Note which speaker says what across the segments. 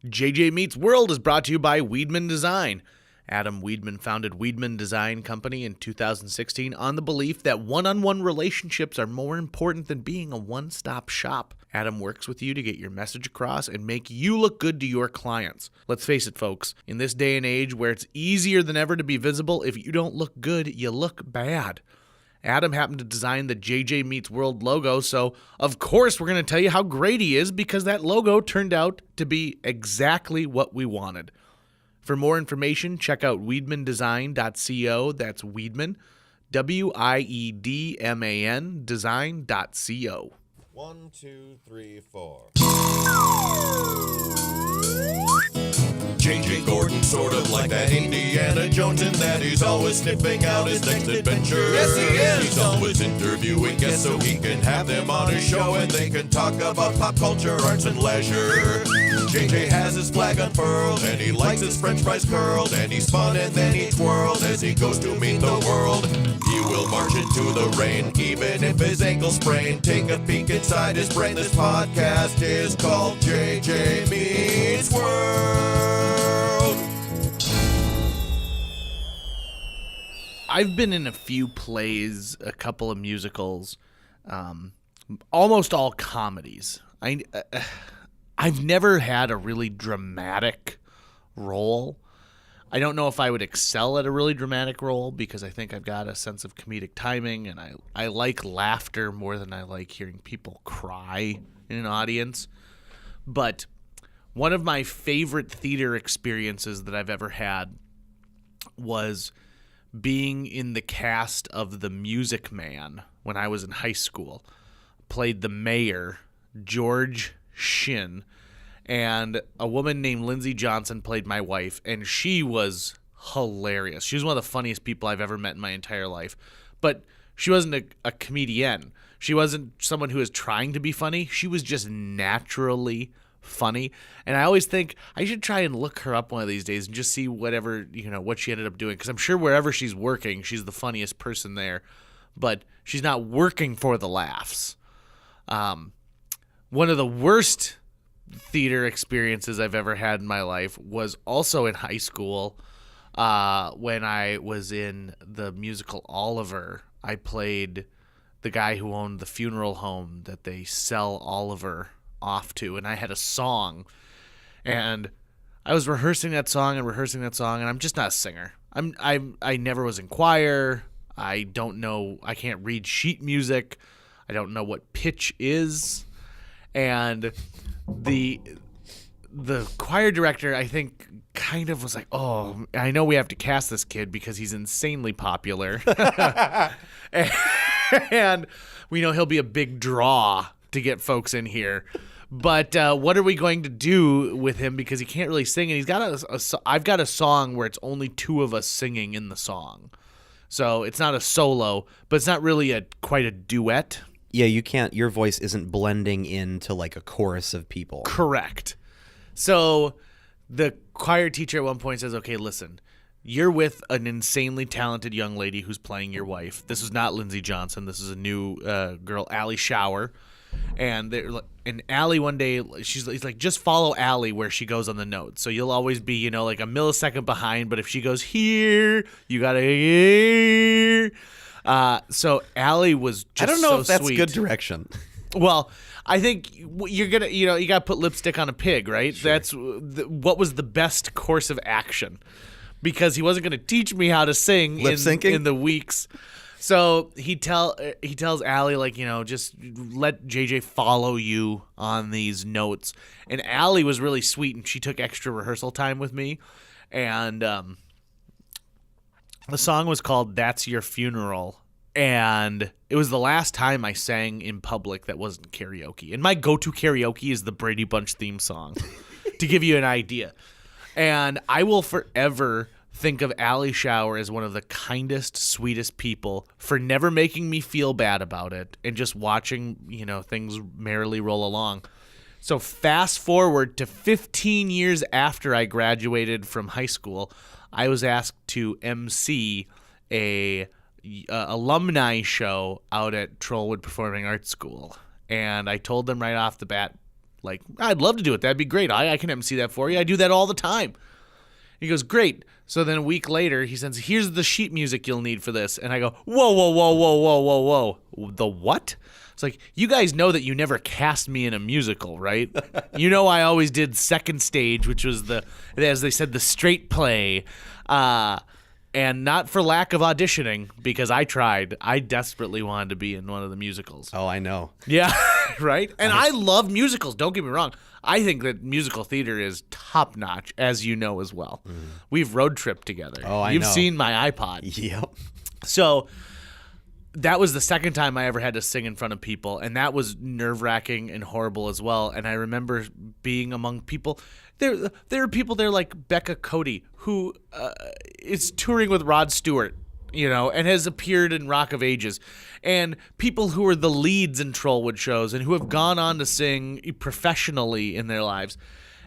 Speaker 1: JJ Meets World is brought to you by Weedman Design. Adam Weedman founded Weedman Design Company in 2016 on the belief that one-on-one relationships are more important than being a one-stop shop. Adam works with you to get your message across and make you look good to your clients. Let's face it, folks, in this day and age where it's easier than ever to be visible, if you don't look good, you look bad. Adam happened to design the JJ Meets World logo, so of course we're going to tell you how great he is because that logo turned out to be exactly what we wanted. For more information, check out weedmandesign.co. That's Weedman, Wiedman, design.co.
Speaker 2: 1, 2, 3, 4. J.J. Gordon, sort of like that Indiana Jones, in that he's always sniffing out his next adventure. Yes, he is. He's always interviewing guests so he can have them on his show and they can talk about pop culture, arts, and leisure. J.J. has his flag unfurled and he likes his french fries curled, and he's fun and then he twirled as he goes to meet the world. He will march into the rain even if his ankle sprained. Take a peek inside his brain. This podcast is called J.J. Meets World.
Speaker 1: I've been in a few plays, a couple of musicals, almost all comedies. I've never had a really dramatic role. I don't know if I would excel at a really dramatic role because I think I've got a sense of comedic timing, and I like laughter more than I like hearing people cry in an audience. But one of my favorite theater experiences that I've ever had was being in the cast of The Music Man when I was in high school. Played the mayor, George Shin, and a woman named Lindsay Johnson played my wife, and she was hilarious. She was one of the funniest people I've ever met in my entire life. But she wasn't a comedian. She wasn't someone who was trying to be funny. She was just naturally funny. And I always think I should try and look her up one of these days and just see what she ended up doing, because I'm sure wherever she's working, she's the funniest person there, but she's not working for the laughs. One of the worst theater experiences I've ever had in my life was also in high school when I was in the musical Oliver. I played the guy who owned the funeral home that they sell Oliver off to, and I had a song, and I was rehearsing that song, and I'm just not a singer. I never was in choir. I don't know. I can't read sheet music. I don't know what pitch is, and the choir director, I think, kind of was like, "Oh, I know we have to cast this kid because he's insanely popular, and we know he'll be a big draw to get folks in here. But what are we going to do with him because he can't really sing, and he's got I've got a song where it's only two of us singing in the song, so it's not a solo, but it's not really quite a duet."
Speaker 3: Yeah, you can't. Your voice isn't blending into like a chorus of people.
Speaker 1: Correct. So the choir teacher at one point says, "Okay, listen, you're with an insanely talented young lady who's playing your wife. This is not Lindsay Johnson. This is a new girl, Allie Shower." And Allie one day, he's like, "Just follow Allie where she goes on the notes. So you'll always be, like a millisecond behind. But if she goes here, you gotta here." So Allie was just
Speaker 3: I don't know
Speaker 1: so
Speaker 3: if that's
Speaker 1: sweet.
Speaker 3: good direction.
Speaker 1: Well, I think you're gonna, you gotta put lipstick on a pig, right? Sure. That's what was the best course of action, because he wasn't gonna teach me how to sing in the weeks. So he tells Allie, like, just let JJ follow you on these notes. And Allie was really sweet, and she took extra rehearsal time with me. And the song was called "That's Your Funeral." And it was the last time I sang in public that wasn't karaoke. And my go-to karaoke is the Brady Bunch theme song, to give you an idea. And I will forever think of Allie Shower as one of the kindest, sweetest people for never making me feel bad about it and just watching, things merrily roll along. So fast forward to 15 years after I graduated from high school, I was asked to MC a alumni show out at Trollwood Performing Arts School. And I told them right off the bat, Like, I'd love to do it. That'd be great. I can MC that for you. I do that all the time. He goes, great. So then a week later, he says, here's the sheet music you'll need for this. And I go, whoa, whoa, whoa, whoa, whoa, whoa, whoa. The what? It's like, you guys know that you never cast me in a musical, right? You know I always did second stage, which was as they said, the straight play. And not for lack of auditioning, because I tried. I desperately wanted to be in one of the musicals.
Speaker 3: Oh, I know.
Speaker 1: Yeah, right? And I love musicals, don't get me wrong. I think that musical theater is top-notch, as you know as well. We've road tripped together.
Speaker 3: Oh, I know.
Speaker 1: You've seen my iPod.
Speaker 3: Yep.
Speaker 1: So that was the second time I ever had to sing in front of people, and that was nerve-wracking and horrible as well. And I remember being among people. There are people there like Becca Cody, who is touring with Rod Stewart, and has appeared in Rock of Ages, and people who are the leads in Trollwood shows and who have gone on to sing professionally in their lives.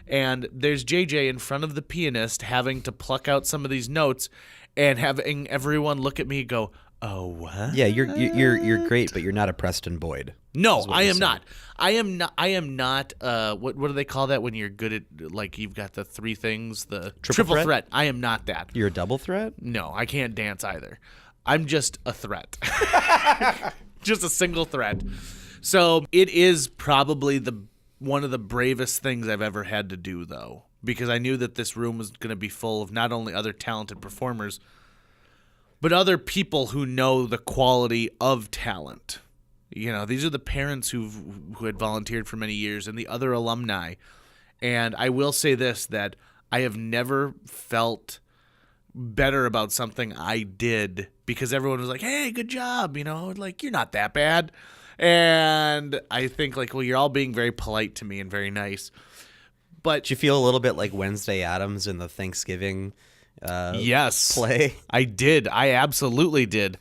Speaker 1: And there's JJ in front of the pianist having to pluck out some of these notes and having everyone look at me and go, oh, what?
Speaker 3: Yeah, you're great, but you're not a Preston Boyd.
Speaker 1: No, I am not. I am not. What do they call that when you're good at, like, you've got the three things, the triple threat? I am not that.
Speaker 3: You're a double threat?
Speaker 1: No, I can't dance either. I'm just a threat. Just a single threat. So it is probably one of the bravest things I've ever had to do, though, because I knew that this room was going to be full of not only other talented performers, but other people who know the quality of talent. These are the parents who had volunteered for many years and the other alumni. And I will say this, that I have never felt better about something I did because everyone was like, hey, good job. Like, you're not that bad. And I think, like, well, you're all being very polite to me and very nice. But
Speaker 3: did you feel a little bit like Wednesday Addams in the Thanksgiving
Speaker 1: yes,
Speaker 3: play?
Speaker 1: I did. I absolutely did.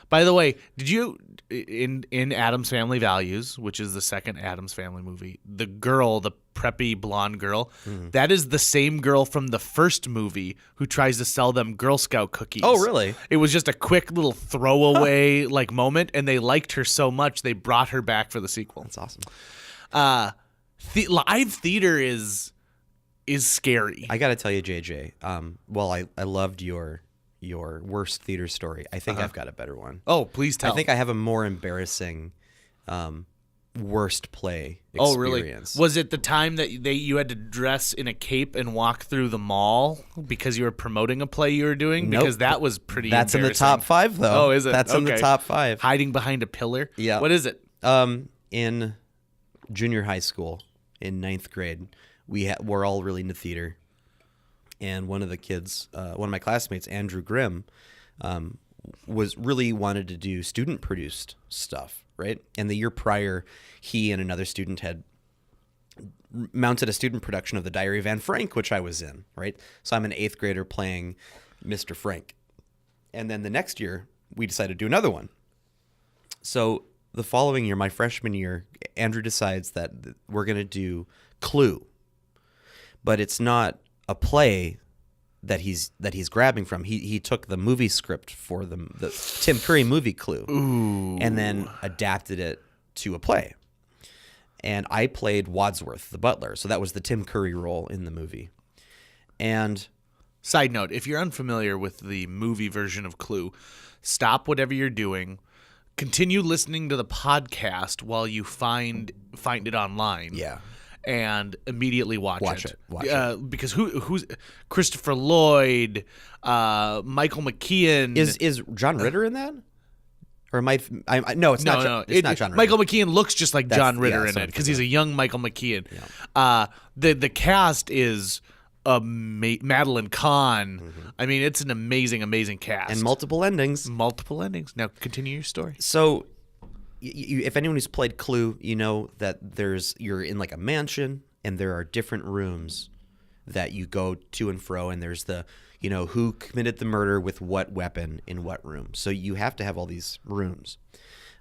Speaker 1: By the way, did you, in Addams Family Values, which is the second Addams Family movie, the girl, the preppy blonde girl, that is the same girl from the first movie who tries to sell them Girl Scout cookies.
Speaker 3: Oh, really?
Speaker 1: It was just a quick little throwaway like moment, and they liked her so much they brought her back for the sequel.
Speaker 3: That's awesome.
Speaker 1: Live theater is scary.
Speaker 3: I got to tell you, JJ, while I loved your worst theater story, I think I've got a better one.
Speaker 1: Oh, please tell.
Speaker 3: I think I have a more embarrassing worst play experience.
Speaker 1: Oh, really? Was it the time that you had to dress in a cape and walk through the mall because you were promoting a play you were doing?
Speaker 3: Nope.
Speaker 1: Because that was pretty
Speaker 3: That's in the
Speaker 1: embarrassing.
Speaker 3: top 5, though.
Speaker 1: Oh, is it?
Speaker 3: That's in the
Speaker 1: Okay.
Speaker 3: top 5.
Speaker 1: Hiding behind a pillar?
Speaker 3: Yeah.
Speaker 1: What is it?
Speaker 3: In junior high school, in 9th grade, we're all really into theater. And one of the kids, one of my classmates, Andrew Grimm, wanted to do student-produced stuff, right? And the year prior, he and another student had mounted a student production of The Diary of Anne Frank, which I was in, right? So I'm an 8th grader playing Mr. Frank. And then the next year, we decided to do another one. So the following year, my freshman year, Andrew decides that we're going to do Clue. But it's not a play that he's grabbing from. He took the movie script for the Tim Curry movie Clue.
Speaker 1: Ooh.
Speaker 3: And then adapted it to a play. And I played Wadsworth, the butler. So that was the Tim Curry role in the movie. And
Speaker 1: Side note, if you're unfamiliar with the movie version of Clue, stop whatever you're doing. Continue listening to the podcast while you find it online.
Speaker 3: yeah.
Speaker 1: And immediately watch it.
Speaker 3: Watch it.
Speaker 1: Because who's Christopher Lloyd, Michael McKean.
Speaker 3: Is John Ritter in that? Or am I no, it's not.
Speaker 1: No,
Speaker 3: it's not John Ritter.
Speaker 1: Michael McKean looks just like John Ritter in
Speaker 3: so
Speaker 1: it because he's a young Michael McKean. The cast is Madeline Kahn.
Speaker 3: Mm-hmm.
Speaker 1: I mean, it's an amazing cast
Speaker 3: And multiple endings.
Speaker 1: Multiple endings. Now continue your story.
Speaker 3: So, if anyone who's played Clue, you know that you're in like a mansion, and there are different rooms that you go to and fro, and there's who committed the murder with what weapon in what room. So you have to have all these rooms.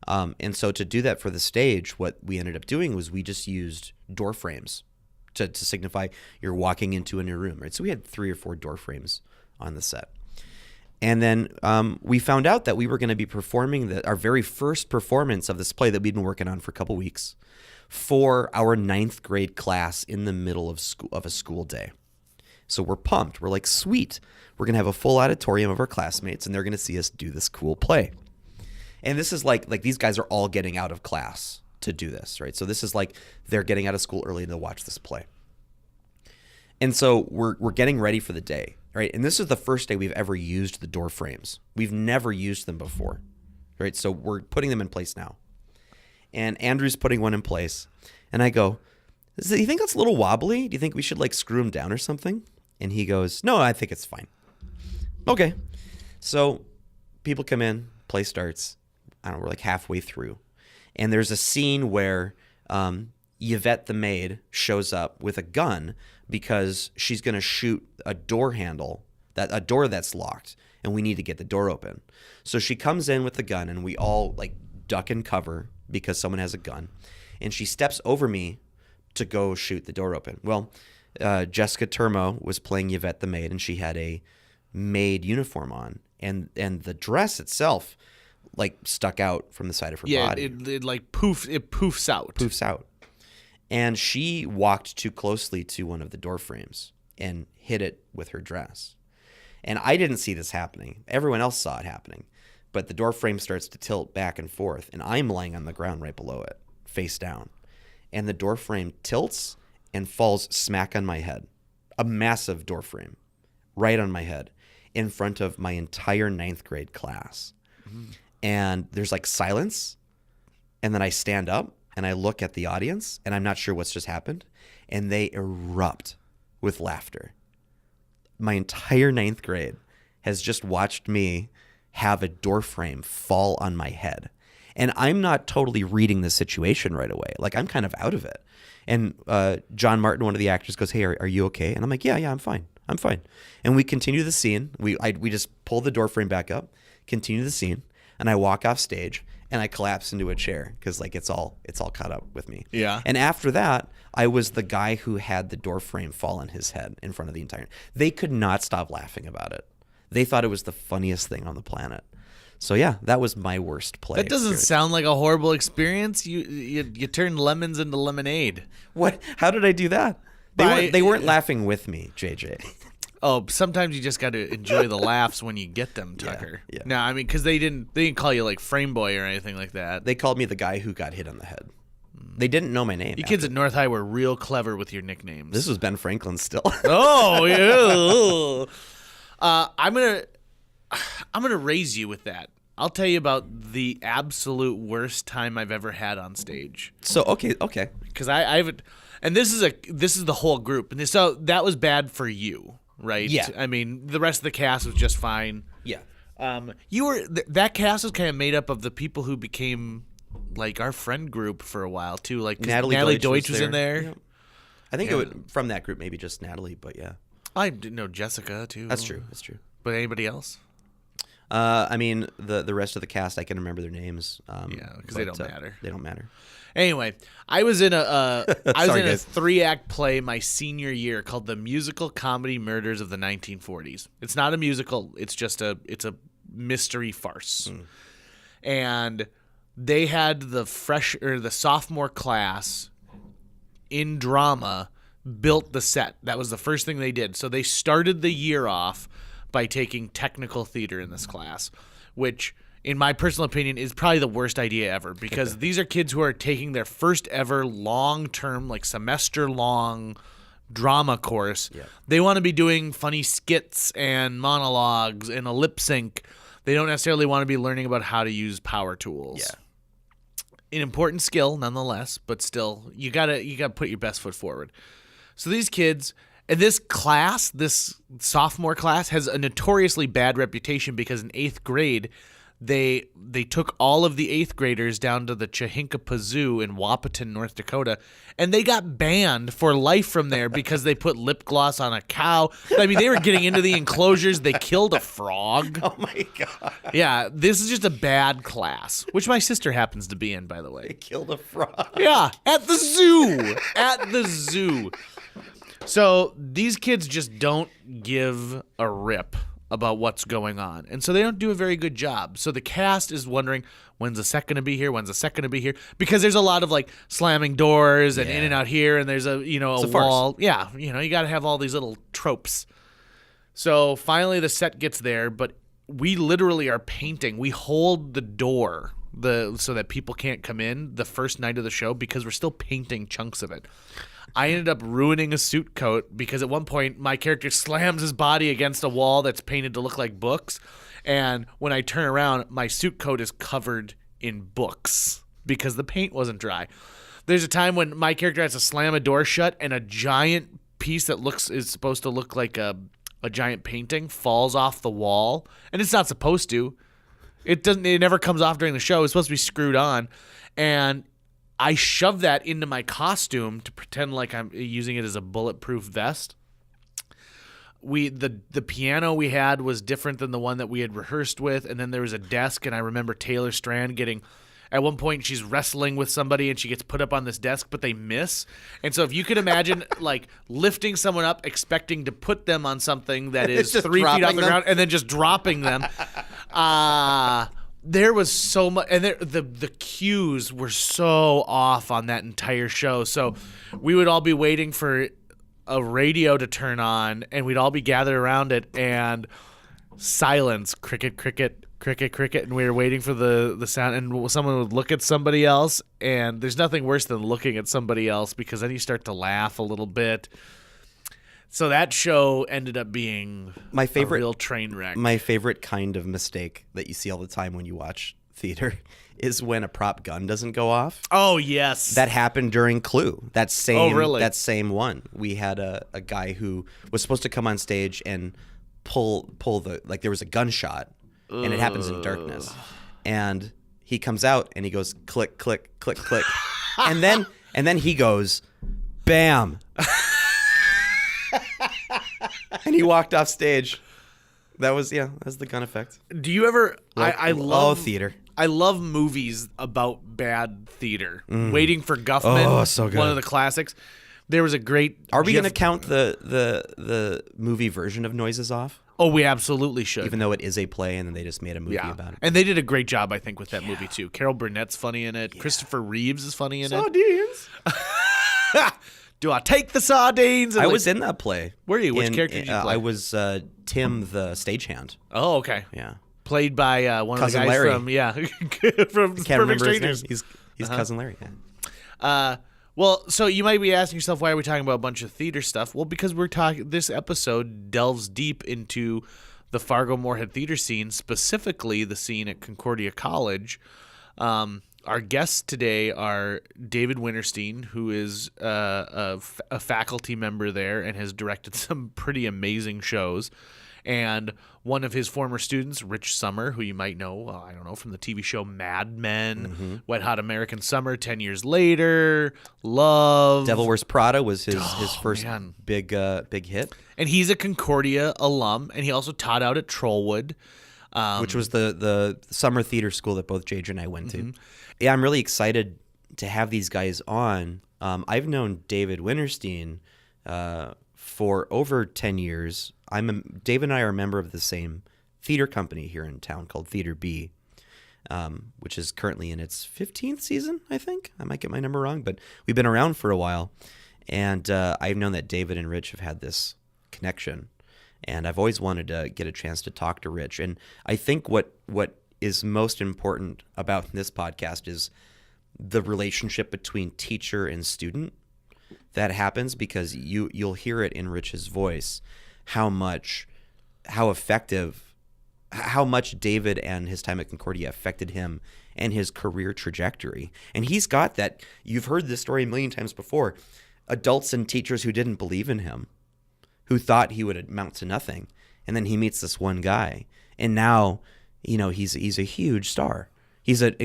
Speaker 3: And so to do that for the stage, what we ended up doing was we just used door frames to signify you're walking into a new room, right? So we had 3 or 4 door frames on the set. And then we found out that we were going to be performing our very first performance of this play that we'd been working on for a couple weeks for our 9th grade class in the middle of a school day. So we're pumped. We're like, sweet. We're going to have a full auditorium of our classmates, and they're going to see us do this cool play. And this is like these guys are all getting out of class to do this, right? So this is like they're getting out of school early to watch this play. And so we're getting ready for the day, right? And this is the first day we've ever used the door frames. We've never used them before, right? So we're putting them in place now. And Andrew's putting one in place. And I go, do you think that's a little wobbly? Do you think we should like screw them down or something? And he goes, no, I think it's fine. Okay. So people come in, play starts. I don't know, we're like halfway through. And there's a scene where Yvette the maid shows up with a gun because she's going to shoot a door handle, a door that's locked, and we need to get the door open. So she comes in with the gun, and we all like duck and cover because someone has a gun. And she steps over me to go shoot the door open. Well, Jessica Turmo was playing Yvette the maid, and she had a maid uniform on, and the dress itself like stuck out from the side of her body.
Speaker 1: It like poofs out.
Speaker 3: And she walked too closely to one of the door frames and hit it with her dress. And I didn't see this happening. Everyone else saw it happening. But the door frame starts to tilt back and forth, and I'm lying on the ground right below it, face down. And the door frame tilts and falls smack on my head. A massive door frame right on my head in front of my entire 9th grade class. Mm-hmm. And there's like silence. And then I stand up and I look at the audience, and I'm not sure what's just happened. And they erupt with laughter. My entire 9th grade has just watched me have a door frame fall on my head. And I'm not totally reading the situation right away. Like, I'm kind of out of it. And John Martin, one of the actors, goes, hey, are you okay? And I'm like, yeah, I'm fine. And we continue the scene. We just pull the door frame back up, continue the scene, and I walk off stage, and I collapse into a chair because like it's all caught up with me.
Speaker 1: Yeah.
Speaker 3: And after that, I was the guy who had the door frame fall on his head in front of the entire. They could not stop laughing about it. They thought it was the funniest thing on the planet. So yeah, that was my worst play.
Speaker 1: That doesn't sound like a horrible experience. You turned lemons into lemonade.
Speaker 3: What? How did I do that? They weren't laughing with me, JJ.
Speaker 1: Oh, sometimes you just got to enjoy the laughs when you get them, Tucker.
Speaker 3: Yeah.
Speaker 1: No, I mean, because they didn't call you like frame boy or anything like that.
Speaker 3: They called me the guy who got hit on the head. They didn't know my name.
Speaker 1: You kids at North High were real clever with your nicknames.
Speaker 3: This was Ben Franklin still.
Speaker 1: Oh yeah. I'm gonna raise you with that. I'll tell you about the absolute worst time I've ever had on stage.
Speaker 3: So okay.
Speaker 1: Because I haven't, and this is the whole group, and so that was bad for you, right?
Speaker 3: Yeah.
Speaker 1: I mean, the rest of the cast was just fine.
Speaker 3: Yeah.
Speaker 1: You were that cast was kind of made up of the people who became like our friend group for a while too. Like Natalie Deutsch was in there.
Speaker 3: Yeah. I think it would, from that group, maybe just Natalie, but yeah.
Speaker 1: I didn't know Jessica too.
Speaker 3: That's true.
Speaker 1: But anybody else?
Speaker 3: I mean, the rest of the cast, I can remember their names.
Speaker 1: Yeah, because they don't matter.
Speaker 3: They don't matter.
Speaker 1: Anyway, I was in a
Speaker 3: Sorry,
Speaker 1: a
Speaker 3: guys.
Speaker 1: 3-act play my senior year called The Musical Comedy Murders of the 1940s. It's not a musical. It's just a mystery farce. And they had the sophomore class in drama built the set. That was the first thing they did. So they started the year off by taking technical theater in this class, which in my personal opinion is probably the worst idea ever, because these are kids who are taking their first ever long-term, like semester-long drama course.
Speaker 3: Yeah.
Speaker 1: They want to be doing funny skits and monologues and a lip sync. They don't necessarily want to be learning about how to use power tools.
Speaker 3: Yeah.
Speaker 1: An important skill nonetheless, but still you gotta put your best foot forward. So these kids and this class, this sophomore class, has a notoriously bad reputation because in 8th grade they took all of the 8th graders down to the Chahinkapah Zoo in Wapaton, North Dakota, and they got banned for life from there because they put lip gloss on a cow. I mean, they were getting into the enclosures. They killed a frog.
Speaker 3: Oh my god!
Speaker 1: Yeah, this is just a bad class, which my sister happens to be in, by the way.
Speaker 3: They killed a frog.
Speaker 1: Yeah, at the zoo. At the zoo. So these kids just don't give a rip about what's going on. And so they don't do a very good job. So the cast is wondering, when's the set going to be here? When's the set going to be here? Because there's a lot of like slamming doors and in and out here, and there's a wall. Yeah, you got to have all these little tropes. So finally the set gets there, but we literally are painting. We hold the door so that people can't come in the first night of the show because we're still painting chunks of it. I ended up ruining a suit coat because at one point my character slams his body against a wall that's painted to look like books. And when I turn around, my suit coat is covered in books because the paint wasn't dry. There's a time when my character has to slam a door shut and a giant piece that is supposed to look like a giant painting falls off the wall. And it's not supposed to. It never comes off during the show. It's supposed to be screwed on. And I shoved that into my costume to pretend like I'm using it as a bulletproof vest. The piano we had was different than the one that we had rehearsed with, and then there was a desk, and I remember Taylor Strand at one point she's wrestling with somebody and she gets put up on this desk, but they miss. And so if you could imagine like lifting someone up, expecting to put them on something that is 3 feet off the ground and then just dropping them. There was so much, and the cues were so off on that entire show. So we would all be waiting for a radio to turn on, and we'd all be gathered around it, and silence, cricket, cricket, cricket, cricket, and we were waiting for the sound, and someone would look at somebody else, and there's nothing worse than looking at somebody else because then you start to laugh a little bit. So that show ended up being a real train wreck.
Speaker 3: My favorite kind of mistake that you see all the time when you watch theater is when a prop gun doesn't go off.
Speaker 1: Oh, yes.
Speaker 3: That happened during Clue. That same one. We had a guy who was supposed to come on stage and pull there was a gunshot, and it happens in darkness. And he comes out and he goes click, click, click, click. and then he goes, bam. And he walked off stage. That was the gun effect.
Speaker 1: Do you ever? I love
Speaker 3: theater.
Speaker 1: I love movies about bad theater. Waiting for Guffman.
Speaker 3: Oh, so good.
Speaker 1: One of the classics. There was a great.
Speaker 3: Are we going to count the movie version of Noises Off?
Speaker 1: Oh, we absolutely should.
Speaker 3: Even though it is a play, and then they just made a movie about it.
Speaker 1: And they did a great job, I think, with that movie too. Carol Burnett's funny in it. Yeah. Christopher Reeves is funny in
Speaker 3: it.
Speaker 1: Sardines. Do I take the sardines?
Speaker 3: I was in that play.
Speaker 1: Were you? Which character did you play?
Speaker 3: I was Tim, the stagehand.
Speaker 1: Oh, okay.
Speaker 3: Yeah.
Speaker 1: Played by one
Speaker 3: Cousin
Speaker 1: of the guys
Speaker 3: Larry.
Speaker 1: from Perfect Strangers.
Speaker 3: He's Cousin Larry. Yeah.
Speaker 1: Well, so you might be asking yourself, why are we talking about a bunch of theater stuff? Well, because this episode delves deep into the Fargo Moorhead theater scene, specifically the scene at Concordia College. Our guests today are David Wintersteen, who is a faculty member there and has directed some pretty amazing shows, and one of his former students, Rich Sommer, who you might know, I don't know, from the TV show Mad Men, Wet Hot American Summer, 10 Years Later, Love.
Speaker 3: Devil Wears Prada was his first big hit.
Speaker 1: And he's a Concordia alum, and he also taught out at Trollwood.
Speaker 3: Which was the summer theater school that both Jadra and I went to. Yeah, I'm really excited to have these guys on. I've known David Wintersteen for over 10 years. David and I are a member of the same theater company here in town called Theater B, which is currently in its 15th season, I think. I might get my number wrong, but we've been around for a while. And I've known that David and Rich have had this connection. And I've always wanted to get a chance to talk to Rich. And I think what is most important about this podcast is the relationship between teacher and student that happens, because you'll hear it in Rich's voice how much David and his time at Concordia affected him and his career trajectory. And he's got that. You've heard this story a million times before. Adults and teachers who didn't believe in him, who thought he would amount to nothing. And then he meets this one guy. And now, he's a huge star. He's an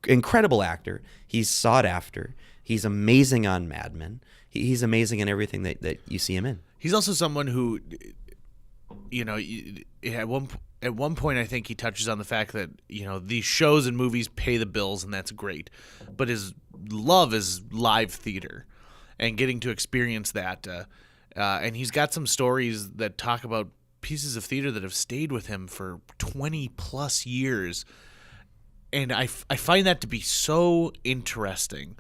Speaker 3: incredible actor. He's sought after. He's amazing on Mad Men. He's amazing in everything that you see him in.
Speaker 1: He's also someone who, at one point I think he touches on the fact that, these shows and movies pay the bills, and that's great. But his love is live theater and getting to experience that. And he's got some stories that talk about pieces of theater that have stayed with him for 20 plus years. And I find that to be so interesting,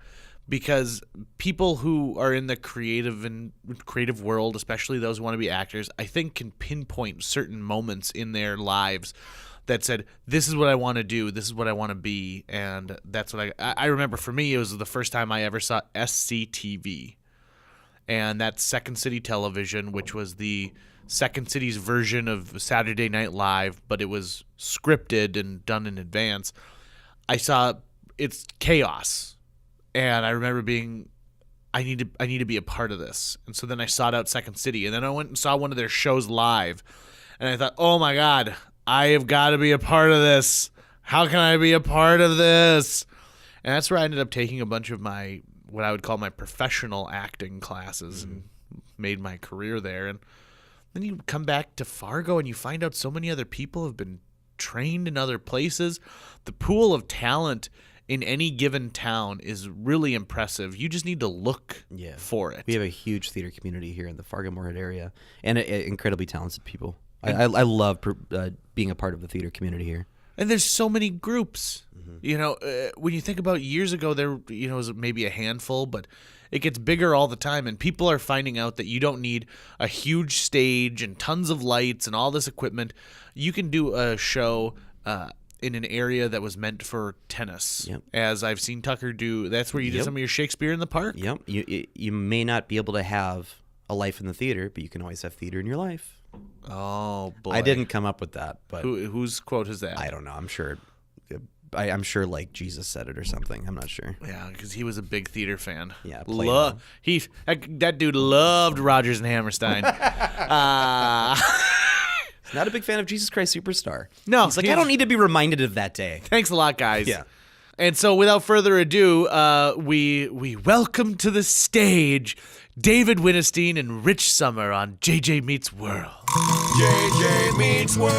Speaker 1: because people who are in the creative world, especially those who want to be actors, I think can pinpoint certain moments in their lives that said, this is what I want to do, this is what I want to be. And that's what I remember. For me, it was the first time I ever saw SCTV. And that's Second City Television, which was the Second City's version of Saturday Night Live, but it was scripted and done in advance. I saw it's chaos. And I remember being, I need to be a part of this. And so then I sought out Second City, and then I went and saw one of their shows live, and I thought, oh my God, I have got to be a part of this. How can I be a part of this? And that's where I ended up taking a bunch of my, what I would call my professional acting classes, and made my career there. And then you come back to Fargo and you find out so many other people have been trained in other places. The pool of talent in any given town is really impressive. You just need to look for it.
Speaker 3: We have a huge theater community here in the Fargo Moorhead area, and incredibly talented people. I love being a part of the theater community here.
Speaker 1: And there's so many groups. You know, when you think about years ago, there was maybe a handful, but it gets bigger all the time, and people are finding out that you don't need a huge stage and tons of lights and all this equipment. You can do a show in an area that was meant for tennis.
Speaker 3: Yep.
Speaker 1: As I've seen Tucker do. That's where you did some of your Shakespeare in the Park?
Speaker 3: Yep. You may not be able to have a life in the theater, but you can always have theater in your life.
Speaker 1: Oh, boy.
Speaker 3: I didn't come up with that, but
Speaker 1: whose quote is that?
Speaker 3: I don't know. I'm sure. I'm sure like Jesus said it or something. I'm not sure.
Speaker 1: Yeah, because he was a big theater fan.
Speaker 3: Yeah,
Speaker 1: that dude loved Rodgers and Hammerstein.
Speaker 3: He's not a big fan of Jesus Christ Superstar.
Speaker 1: No,
Speaker 3: he's like, I don't need to be reminded of that day.
Speaker 1: Thanks a lot, guys.
Speaker 3: Yeah.
Speaker 1: And so, without further ado, we welcome to the stage David Wintersteen and Rich Sommer on JJ Meets World.
Speaker 2: JJ Meets World.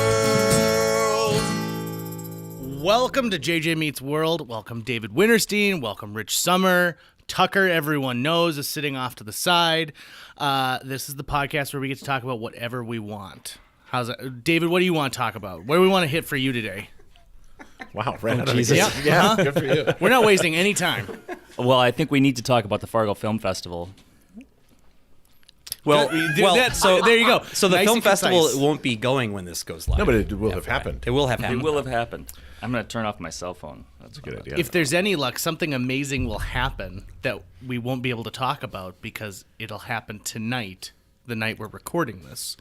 Speaker 4: Welcome to JJ Meets World. Welcome David Wintersteen. Welcome Rich Sommer. Tucker, everyone knows, is sitting off to the side. This is the podcast where we get to talk about whatever we want. How's that? David, what do you want to talk about? What do we want to hit for you today?
Speaker 5: Wow, right out of
Speaker 3: Jesus.
Speaker 5: the gate. Yeah, good for you.
Speaker 4: We're not wasting any time.
Speaker 6: Well, I think we need to talk about the Fargo Film Festival.
Speaker 3: Well,
Speaker 1: So there you go.
Speaker 3: So the
Speaker 1: Nice
Speaker 3: film
Speaker 1: and
Speaker 3: festival
Speaker 1: concise.
Speaker 3: won't be going when this goes live.
Speaker 5: No, but it will have happened.
Speaker 3: It will have
Speaker 6: It
Speaker 3: happened.
Speaker 6: will have happened. I'm going to turn off my cell phone. That's
Speaker 5: a good idea.
Speaker 4: If there's any luck, something amazing will happen that we won't be able to talk about because it'll happen tonight, the night we're recording this.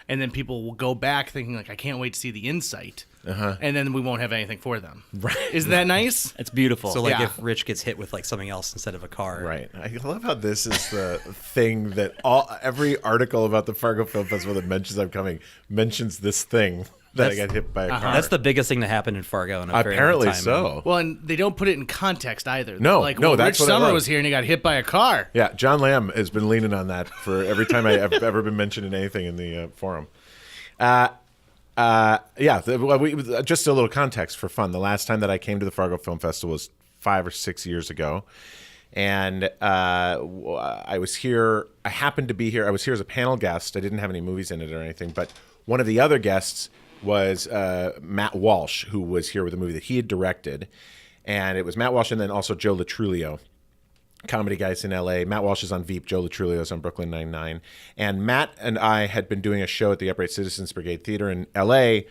Speaker 4: And then people will go back thinking, like, I can't wait to see the insight. And then we won't have anything for them. Right. Isn't that nice?
Speaker 6: It's beautiful.
Speaker 3: So like
Speaker 1: Yeah.
Speaker 3: if Rich gets hit with like something else instead of a car.
Speaker 5: Right. I love how this is the thing that every article about the Fargo Film Festival that mentions I'm coming mentions this thing that I got hit by a car.
Speaker 3: That's the biggest thing to happen in Fargo in a very long
Speaker 5: Apparently
Speaker 3: time.
Speaker 5: so.
Speaker 4: Well, and they don't put it in context either.
Speaker 5: No,
Speaker 4: like,
Speaker 5: no,
Speaker 4: well,
Speaker 5: that's
Speaker 4: Rich
Speaker 5: what I
Speaker 4: Sommer
Speaker 5: love.
Speaker 4: was here and he got hit by a car.
Speaker 5: Yeah, John Lamb has been leaning on that for every time I've ever been mentioned in anything in the forum. Just a little context for fun. The last time that I came to the Fargo Film Festival was 5 or 6 years ago. And I was here. I happened to be here. I was here as a panel guest. I didn't have any movies in it or anything. But one of the other guests was Matt Walsh, who was here with a movie that he had directed. And it was Matt Walsh and then also Joe Latrulio, comedy guys in L.A. Matt Walsh is on Veep. Joe Latrulio is on Brooklyn Nine-Nine. And Matt and I had been doing a show at the Upright Citizens Brigade Theater in L.A.,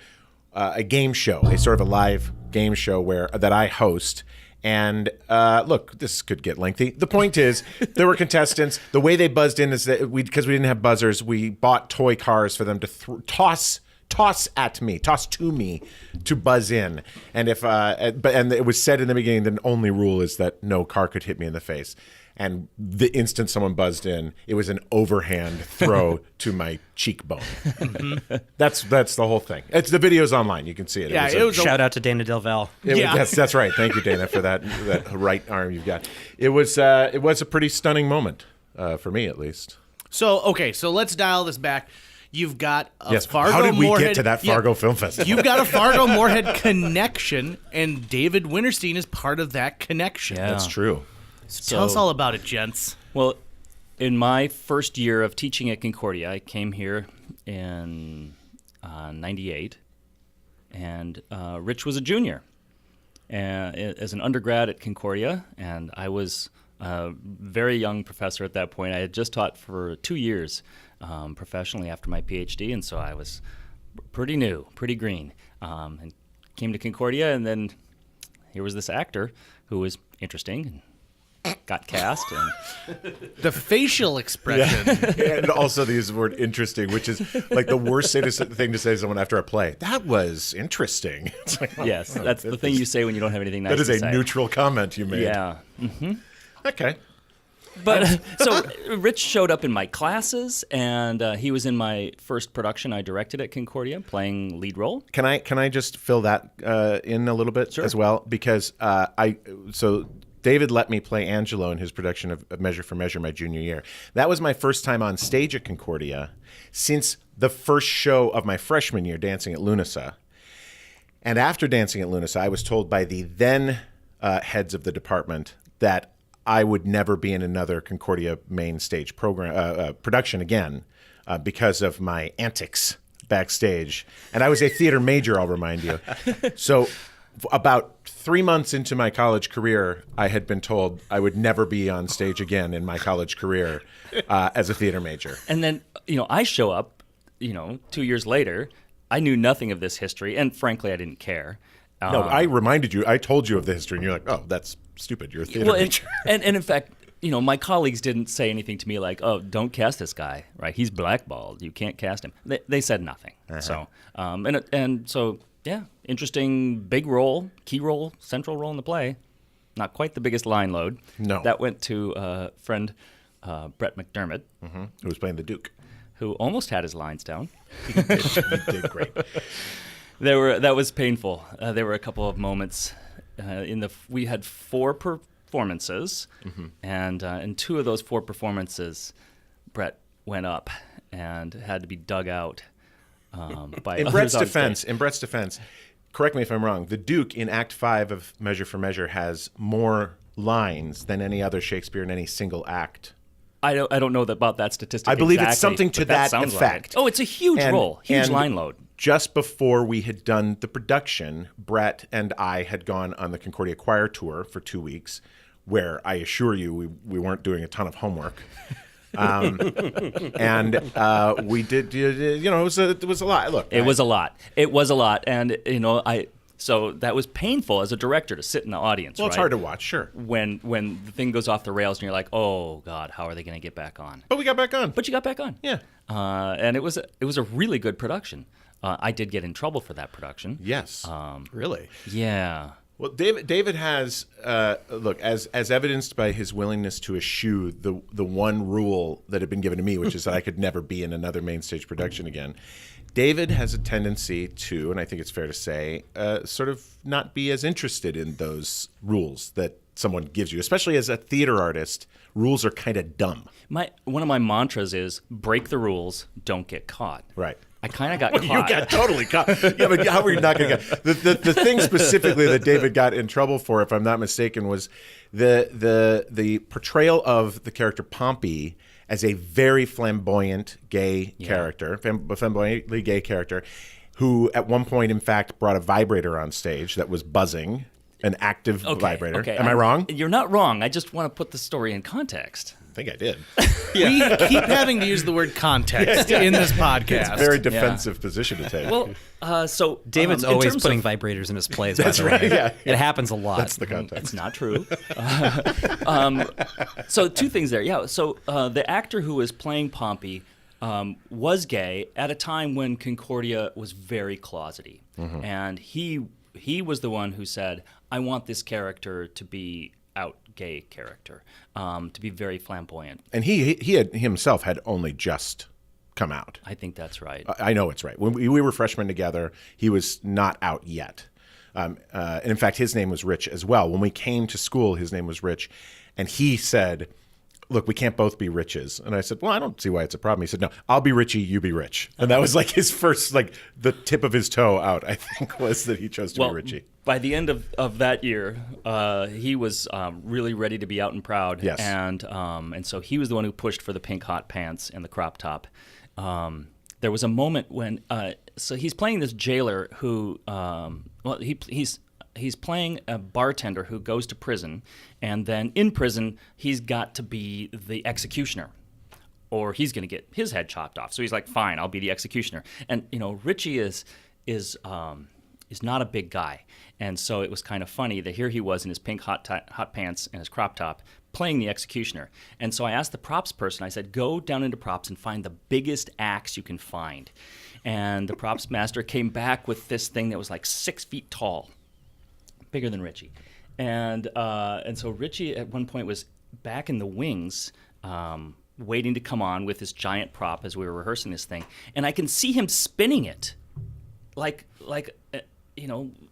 Speaker 5: a game show, a sort of a live game show that I host. And look, this could get lengthy. The point is, there were contestants. The way they buzzed in is that because we didn't have buzzers, we bought toy cars for them to toss to me to buzz in. And and it was said in the beginning that the only rule is that no car could hit me in the face. And the instant someone buzzed in, it was an overhand throw to my cheekbone. Mm-hmm. That's the whole thing. The video's online. You can see it.
Speaker 4: Yeah,
Speaker 5: it was
Speaker 3: Shout out to Dana Del Val.
Speaker 5: that's right. Thank you, Dana, for that right arm you've got. It was a pretty stunning moment for me, at least.
Speaker 4: So let's dial this back. You've got a Fargo
Speaker 5: How did we
Speaker 4: Moorhead,
Speaker 5: get to that Fargo Film Festival?
Speaker 4: You've got a Fargo Moorhead connection, and David Wintersteen is part of that connection.
Speaker 6: Yeah.
Speaker 5: That's true.
Speaker 4: So tell us all about it, gents.
Speaker 6: Well, in my first year of teaching at Concordia, I came here in '98, and Rich was a junior as an undergrad at Concordia, and I was a very young professor at that point. I had just taught for 2 years professionally after my PhD, and so I was pretty new, pretty green, and came to Concordia, and then here was this actor who was interesting and got cast. And
Speaker 1: The facial expression.
Speaker 5: And also they use the word interesting, which is like the worst thing to say to someone after a play. That was interesting. It's like, oh,
Speaker 6: yes,
Speaker 5: oh,
Speaker 6: that's the thing you say when you don't have anything nice
Speaker 5: That is
Speaker 6: to
Speaker 5: a
Speaker 6: say.
Speaker 5: neutral comment you made.
Speaker 6: Yeah.
Speaker 5: Okay.
Speaker 6: But so Rich showed up in my classes, and he was in my first production I directed at Concordia, playing lead role.
Speaker 5: Can I just fill that in a little bit as well? Because so David let me play Angelo in his production of Measure for Measure my junior year. That was my first time on stage at Concordia since the first show of my freshman year, Dancing at Lunasa. And after Dancing at Lunasa, I was told by the then heads of the department that I would never be in another Concordia main stage production again because of my antics backstage. And I was a theater major, I'll remind you. So about 3 months into my college career, I had been told I would never be on stage again in my college career as a theater major.
Speaker 6: And then, I show up, 2 years later. I knew nothing of this history, and frankly, I didn't care.
Speaker 5: No, I reminded you. I told you of the history, and you're like, "Oh, that's stupid. You're a theater major."
Speaker 6: And in fact, my colleagues didn't say anything to me like, "Oh, don't cast this guy. Right? He's blackballed. You can't cast him." They said nothing. So, so yeah, interesting, big role, key role, central role in the play. Not quite the biggest line load.
Speaker 5: No,
Speaker 6: that went to friend Brett McDermott,
Speaker 5: who was playing the Duke,
Speaker 6: who almost had his lines down.
Speaker 5: He did great.
Speaker 6: That was painful. There were a couple of moments we had 4 performances, and in 2 of those 4 performances, Brett went up and had to be dug out by
Speaker 5: In
Speaker 6: others
Speaker 5: Brett's defense, correct me if I'm wrong. The Duke in Act 5 of Measure for Measure has more lines than any other Shakespeare in any single act.
Speaker 6: I don't know about that statistic.
Speaker 5: I believe
Speaker 6: exactly,
Speaker 5: it's something to that
Speaker 6: sounds
Speaker 5: effect.
Speaker 6: Like it. Oh, it's a huge role, huge line load.
Speaker 5: Just before we had done the production, Brett and I had gone on the Concordia Choir tour for 2 weeks, where I assure you we weren't doing a ton of homework. And we did, it was a lot. Look,
Speaker 6: it was a lot. It was a lot. And, so that was painful as a director to sit in the audience.
Speaker 5: Well, it's hard to watch, sure.
Speaker 6: When the thing goes off the rails and you're like, oh God, how are they going to get back on?
Speaker 5: But we got back on.
Speaker 6: But you got back on.
Speaker 5: Yeah.
Speaker 6: And it was a really good production. I did get in trouble for that production.
Speaker 5: Yes.
Speaker 3: Really?
Speaker 6: Yeah.
Speaker 5: Well, David has look, as evidenced by his willingness to eschew the one rule that had been given to me, which is that I could never be in another main stage production again. David has a tendency to, and I think it's fair to say, sort of not be as interested in those rules that someone gives you, especially as a theater artist. Rules are kind of dumb.
Speaker 6: One of my mantras is break the rules, don't get caught.
Speaker 5: Right.
Speaker 6: I kind of got
Speaker 5: Well,
Speaker 6: caught.
Speaker 5: you got totally caught. Yeah, but how were you not going to get the thing specifically that David got in trouble for, if I'm not mistaken, was the portrayal of the character Pompey as a very flamboyant gay character, flamboyantly gay character, who at one point, in fact, brought a vibrator on stage that was buzzing, an active vibrator.
Speaker 6: Okay.
Speaker 5: Am I wrong?
Speaker 6: You're not wrong. I just want to put the story in context.
Speaker 5: I think I did.
Speaker 1: We keep having to use the word context in this podcast.
Speaker 5: Very defensive position to take.
Speaker 6: Well, so
Speaker 3: David's
Speaker 6: in
Speaker 3: always
Speaker 6: terms
Speaker 3: putting
Speaker 6: of-
Speaker 3: vibrators in his plays.
Speaker 5: That's
Speaker 3: by the
Speaker 5: right,
Speaker 3: way.
Speaker 5: yeah.
Speaker 3: It happens a lot.
Speaker 5: That's the context.
Speaker 6: It's not true. So 2 things there. Yeah. So the actor who was playing Pompey was gay at a time when Concordia was very closety, and he was the one who said, "I want this character to be out gay character, to be very flamboyant."
Speaker 5: And he had himself had only just come out.
Speaker 6: I think that's right.
Speaker 5: I know it's right. When we were freshmen together, he was not out yet. And in fact, his name was Rich as well. When we came to school, his name was Rich. And he said, look, we can't both be Riches. And I said, well, I don't see why it's a problem. He said, no, I'll be Richie, you be Rich. And that was like his first, like the tip of his toe out, I think, was that he chose to be Richie.
Speaker 6: By the end of that year, he was really ready to be out and proud.
Speaker 5: Yes.
Speaker 6: And so he was the one who pushed for the pink hot pants and the crop top. there was a moment when so he's playing this jailer who he's playing a bartender who goes to prison, and then in prison he's got to be the executioner, or he's going to get his head chopped off. So he's like, fine, I'll be the executioner. And Richie is not a big guy, and so it was kind of funny that here he was in his pink hot pants and his crop top playing the executioner. And so I asked the props person, I said, go down into props and find the biggest axe you can find. And the props master came back with this thing that was like 6 feet tall, bigger than Richie. And so Richie at one point was back in the wings, waiting to come on with this giant prop as we were rehearsing this thing. And I can see him spinning it like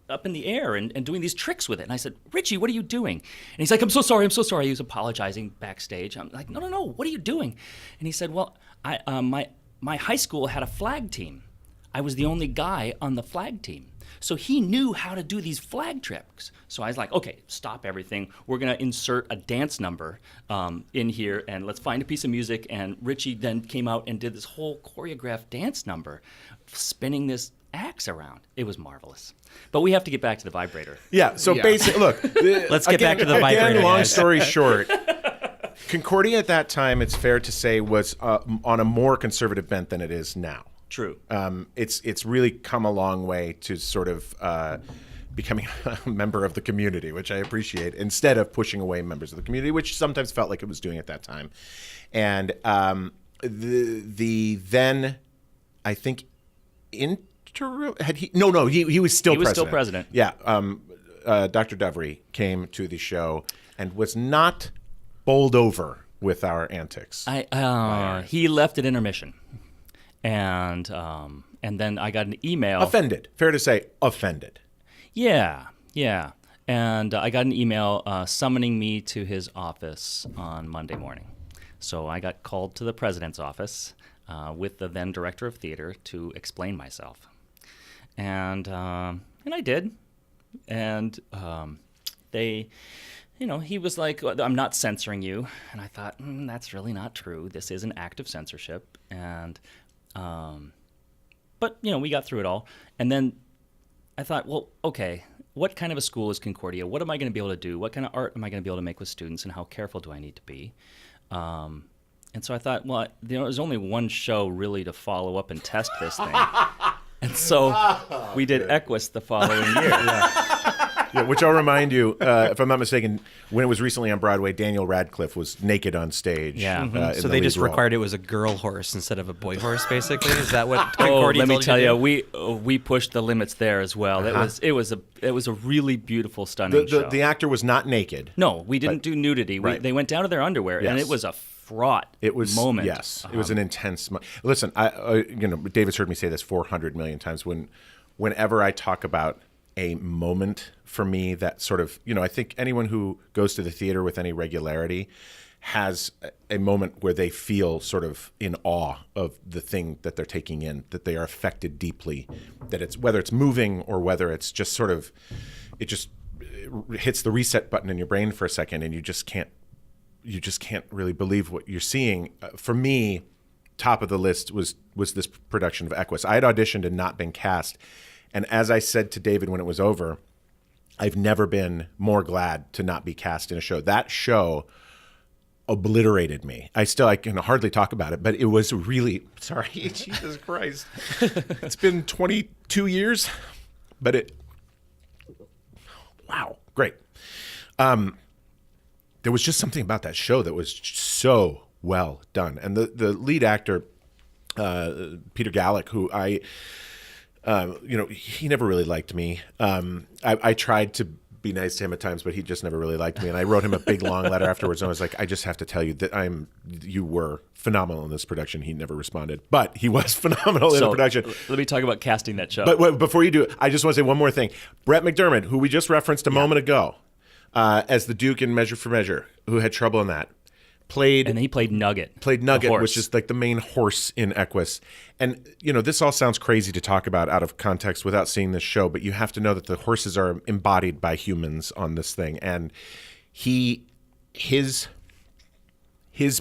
Speaker 6: up in the air and doing these tricks with it. And I said, Richie, what are you doing? And he's like, I'm so sorry. He was apologizing backstage. I'm like, no, what are you doing? And he said, well, my high school had a flag team. I was the only guy on the flag team. So he knew how to do these flag tricks. So I was like, okay, stop everything. We're going to insert a dance number in here, and let's find a piece of music. And Richie then came out and did this whole choreographed dance number, spinning this axe around. It was marvelous. But we have to get back to the vibrator.
Speaker 5: Yeah. So basically, look.
Speaker 3: Let's get back to the vibrator.
Speaker 5: Again, long
Speaker 3: guys.
Speaker 5: story short, Concordia at that time, it's fair to say, was on a more conservative bent than it is now.
Speaker 6: True.
Speaker 5: It's really come a long way to sort of becoming a member of the community, which I appreciate, instead of pushing away members of the community, which sometimes felt like it was doing at that time. And the then, I think, he was still president.
Speaker 6: Still president.
Speaker 5: Yeah. Dr. Dovry came to the show and was not bowled over with our antics.
Speaker 6: He left at intermission. And then I got an email.
Speaker 5: Offended. Fair to say, offended.
Speaker 6: Yeah. And I got an email summoning me to his office on Monday morning. So I got called to the president's office with the then director of theater to explain myself. And I did. And they... he was like, I'm not censoring you. And I thought, that's really not true. This is an act of censorship. And... but we got through it all, and then I thought, well, okay, what kind of a school is Concordia? What am I going to be able to do? What kind of art am I going to be able to make with students, and how careful do I need to be? And so I thought, well, there's only one show really to follow up and test this thing, and so we did Equus the following year.
Speaker 5: Yeah, which I'll remind you, if I'm not mistaken, when it was recently on Broadway, Daniel Radcliffe was naked on stage.
Speaker 6: Yeah.
Speaker 5: In
Speaker 3: So
Speaker 5: the
Speaker 3: they
Speaker 5: lead
Speaker 3: just
Speaker 5: role.
Speaker 3: required it was a girl horse instead of a boy horse, basically. Is that what Concordia
Speaker 6: Let me
Speaker 3: told
Speaker 6: tell
Speaker 3: to
Speaker 6: you,
Speaker 3: do?
Speaker 6: we pushed the limits there as well. It was a really beautiful, stunning show.
Speaker 5: The actor was not naked.
Speaker 6: No, we didn't do nudity.
Speaker 5: Right.
Speaker 6: They went down to their underwear, and
Speaker 5: Yes.
Speaker 6: it was a fraught moment.
Speaker 5: Yes, it was an intense. Listen, David's heard me say this 400 million times. Whenever I talk about a moment for me that sort of, I think anyone who goes to the theater with any regularity has a moment where they feel sort of in awe of the thing that they're taking in, that they are affected deeply, that it's whether it's moving or whether it's just sort of, it just hits the reset button in your brain for a second, and you just can't really believe what you're seeing. For me, top of the list was this production of Equus. I had auditioned and not been cast. And as I said to David when it was over, I've never been more glad to not be cast in a show. That show obliterated me. I can hardly talk about it, but it was really, sorry, Jesus Christ. It's been 22 years, but wow, great. There was just something about that show that was so well done. And the lead actor, Peter Gallick, who he never really liked me. I tried to be nice to him at times, but he just never really liked me. And I wrote him a big long letter afterwards. And I was like, I just have to tell you that you were phenomenal in this production. He never responded, but he was phenomenal in the production.
Speaker 6: Let me talk about casting that show.
Speaker 5: But before you do it, I just want to say one more thing. Brett McDermott, who we just referenced a moment ago, as the Duke in Measure for Measure, who had trouble in that.
Speaker 6: And he played Nugget,
Speaker 5: which is like the main horse in Equus. And, this all sounds crazy to talk about out of context without seeing this show, but you have to know that the horses are embodied by humans on this thing. And his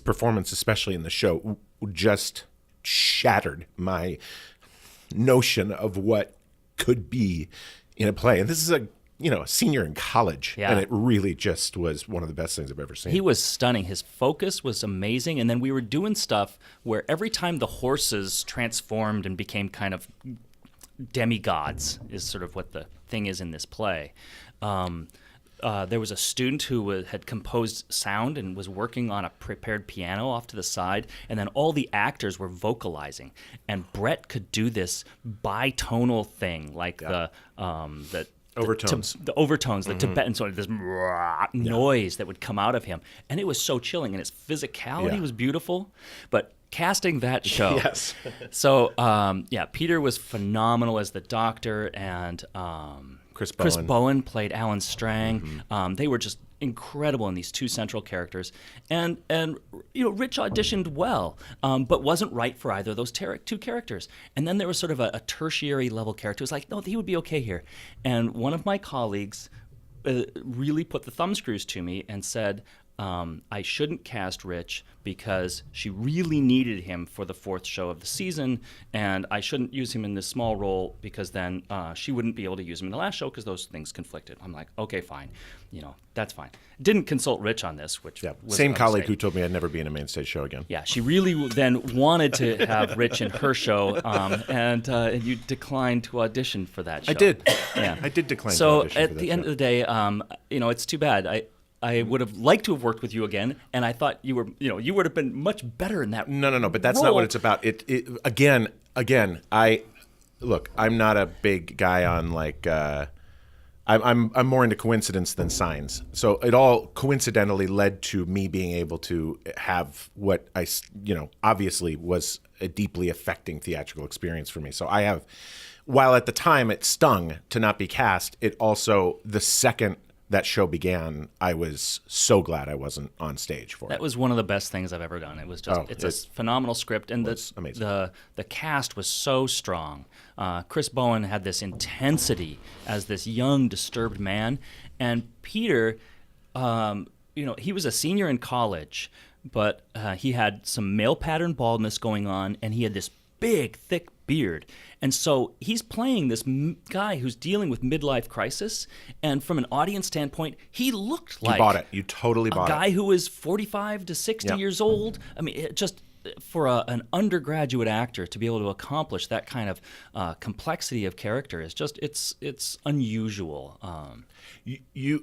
Speaker 5: performance, especially in the show, just shattered my notion of what could be in a play. And this is a senior in college, and it really just was one of the best things I've ever seen.
Speaker 6: He was stunning. His focus was amazing, and then we were doing stuff where every time the horses transformed and became kind of demigods, is sort of what the thing is in this play. There was a student who had composed sound and was working on a prepared piano off to the side, and then all the actors were vocalizing. And Brett could do this bitonal thing, like the
Speaker 5: overtones.
Speaker 6: The overtones, the Tibetan sort of this noise that would come out of him. And it was so chilling, and its physicality was beautiful. But casting that show.
Speaker 5: Yes.
Speaker 6: So, Peter was phenomenal as the doctor, and
Speaker 5: Chris
Speaker 6: Bowen played Alan Strang. They were just incredible in these two central characters, and Rich auditioned well, but wasn't right for either of those two characters. And then there was sort of a tertiary level character who was like, no, he would be okay here. And one of my colleagues really put the thumbscrews to me and said, I shouldn't cast Rich because she really needed him for the fourth show of the season, and I shouldn't use him in this small role because then she wouldn't be able to use him in the last show because those things conflicted. I'm like, okay, fine. That's fine. Didn't consult Rich on this, which was
Speaker 5: same colleague who told me I'd never be in a main stage show again.
Speaker 6: Yeah, she really then wanted to have Rich in her show, and you declined to audition for that show.
Speaker 5: I did.
Speaker 6: Yeah.
Speaker 5: I did decline to
Speaker 6: So
Speaker 5: audition
Speaker 6: at
Speaker 5: for that
Speaker 6: the end
Speaker 5: show.
Speaker 6: of the day, it's too bad. I would have liked to have worked with you again, and I thought you would have been much better in that.
Speaker 5: No, but that's
Speaker 6: role.
Speaker 5: not what it's about. Again, I'm not a big guy on like. I'm more into coincidence than signs. So it all coincidentally led to me being able to have what I obviously was a deeply affecting theatrical experience for me. So I have, while at the time it stung to not be cast, it also, the second that show began, I was so glad I wasn't on stage for it.
Speaker 6: That was one of the best things I've ever done. It was just it's a phenomenal script, and
Speaker 5: amazing.
Speaker 6: the cast was so strong. Chris Bowen had this intensity as this young, disturbed man, and Peter, he was a senior in college, but he had some male pattern baldness going on, and he had this big, thick beard. And so he's playing this guy who's dealing with midlife crisis, and from an audience standpoint, he looked like
Speaker 5: you bought it. You totally bought
Speaker 6: a guy
Speaker 5: it.
Speaker 6: who is 45 to 60 years old. I mean, it just for an undergraduate actor to be able to accomplish that kind of complexity of character is just it's unusual.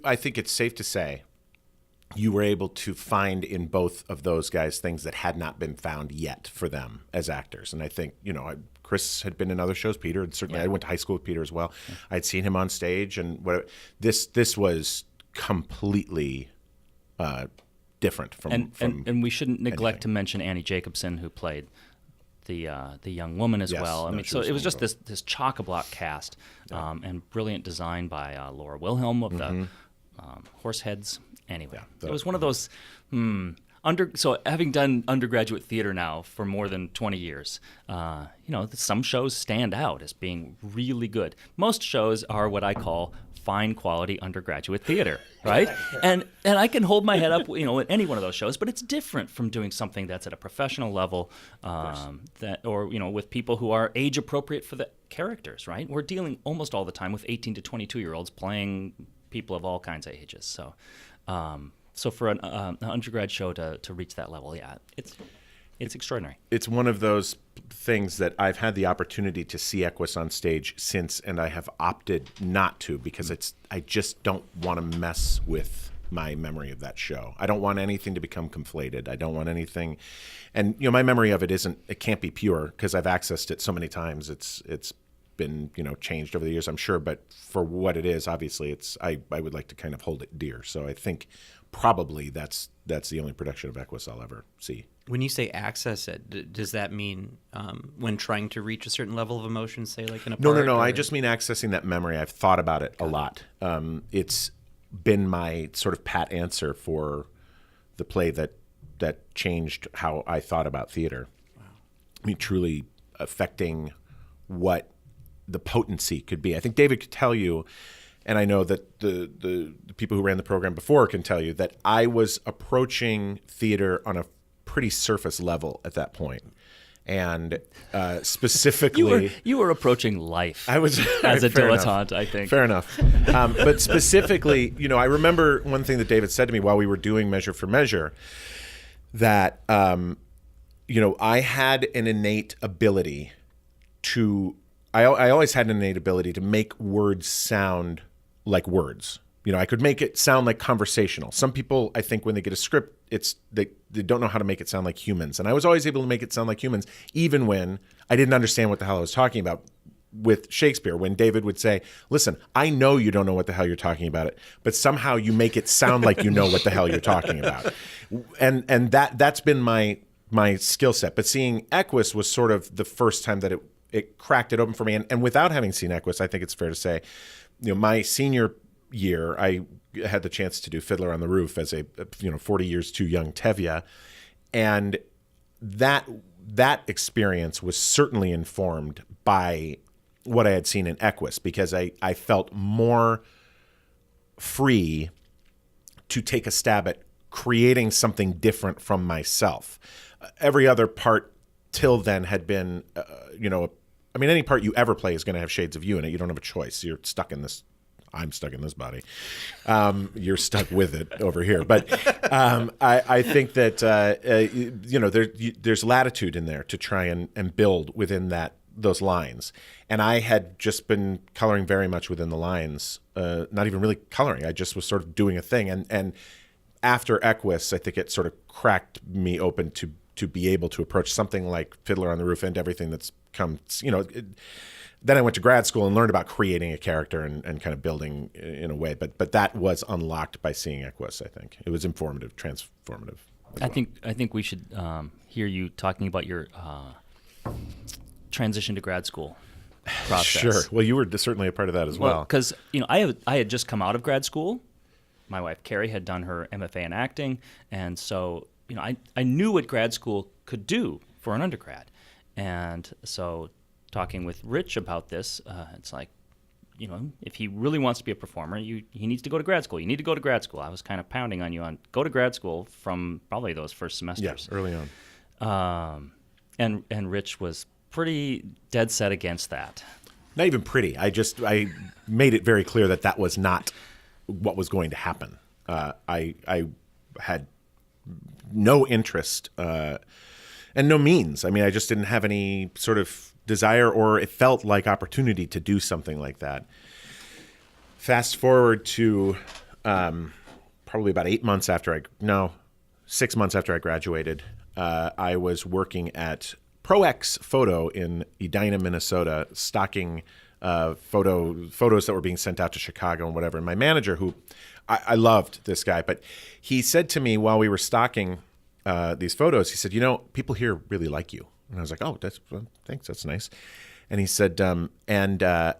Speaker 5: I think it's safe to say you were able to find in both of those guys things that had not been found yet for them as actors. And I think, Chris had been in other shows, Peter, and certainly I went to high school with Peter as well. I'd seen him on stage, and this was completely different from
Speaker 6: and we shouldn't neglect to mention Annie Jacobson, who played the young woman as well. I mean, so it was just this chock-a-block cast, and brilliant design by Laura Wilhelm of the Horseheads. Anyway, it was one of those. So having done undergraduate theater now for more than 20 years, some shows stand out as being really good. Most shows are what I call fine quality undergraduate theater, right? and I can hold my head up, at any one of those shows, but it's different from doing something that's at a professional level, with people who are age appropriate for the characters, right? We're dealing almost all the time with 18 to 22-year-olds playing people of all kinds of ages. So for an undergrad show to reach that level, it's extraordinary.
Speaker 5: It's one of those things that I've had the opportunity to see Equus on stage since, and I have opted not to because I just don't want to mess with my memory of that show. I don't want anything to become conflated. I don't want anything, and my memory of it can't be pure because I've accessed it so many times. It's been changed over the years, I'm sure, but for what it is, obviously, I would like to kind of hold it dear. So I think probably that's the only production of Equus I'll ever see.
Speaker 3: When you say access it, does that mean when trying to reach a certain level of emotion, say like in a part?
Speaker 5: No. I just mean accessing that memory. I've thought about it a lot. It's been my sort of pat answer for the play that changed how I thought about theater. Wow. I mean, truly affecting what the potency could be. I think David could tell you, and I know that the people who ran the program before can tell you, that I was approaching theater on a pretty surface level at that point. And specifically,
Speaker 6: you were approaching life.
Speaker 5: I was
Speaker 6: as a
Speaker 5: fair
Speaker 6: dilettante,
Speaker 5: enough.
Speaker 6: I think.
Speaker 5: Fair enough. But specifically, I remember one thing that David said to me while we were doing Measure for Measure, that I had an innate ability to. I always had an innate ability to make words sound like words. I could make it sound like conversational. Some people, I think, when they get a script, they don't know how to make it sound like humans. And I was always able to make it sound like humans, even when I didn't understand what the hell I was talking about with Shakespeare. When David would say, listen, I know you don't know what the hell you're talking about it, but somehow you make it sound like you know what the hell you're talking about. And that's been my skill set. But seeing Equus was sort of the first time that it cracked it open for me. And without having seen Equus, I think it's fair to say, my senior year, I had the chance to do Fiddler on the Roof as a 40 years too young Tevye, and that experience was certainly informed by what I had seen in Equus, because I felt more free to take a stab at creating something different from myself. Every other part till then had been, any part you ever play is going to have shades of you in it. You don't have a choice. You're stuck in this. I'm stuck in this body. You're stuck with it over here. But I think that there's latitude in there to try and build within those lines. And I had just been coloring very much within the lines, not even really coloring. I just was sort of doing a thing. And after Equus, I think it sort of cracked me open to be able to approach something like Fiddler on the Roof and everything that's come. Then I went to grad school and learned about creating a character and kind of building in a way. But that was unlocked by seeing Equus, I think. It was informative, transformative.
Speaker 6: I think we should hear you talking about your transition to grad school process.
Speaker 5: Sure. Well, you were certainly a part of that as well.
Speaker 6: Because I had just come out of grad school. My wife Carrie had done her MFA in acting, and so I knew what grad school could do for an undergrad, and so. Talking with Rich about this, it's like, if he really wants to be a performer, he needs to go to grad school. You need to go to grad school. I was kind of pounding on you on go to grad school from probably those first semesters.
Speaker 5: Yes, early on.
Speaker 6: And Rich was pretty dead set against that.
Speaker 5: Not even pretty. I made it very clear that was not what was going to happen. I had no interest and no means. I just didn't have any sort of desire, or it felt like opportunity to do something like that. Fast forward to probably about 6 months after I graduated, I was working at ProX Photo in Edina, Minnesota, stocking photos that were being sent out to Chicago and whatever. And my manager, who I loved this guy, but he said to me while we were stocking these photos, he said, people here really like you. And I was like, oh, thanks, that's nice. And he said, I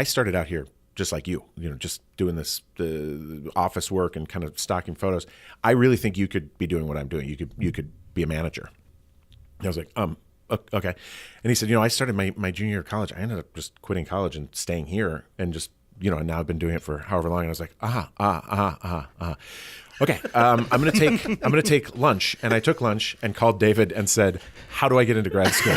Speaker 5: started out here just like you, just doing the office work and kind of stocking photos. I really think you could be doing what I'm doing. You could be a manager. And I was like, okay. And he said, I started my junior year of college. I ended up just quitting college and staying here and just, and now I've been doing it for however long. And I was like, okay, I'm gonna take lunch, and I took lunch and called David and said, "How do I get into grad school?"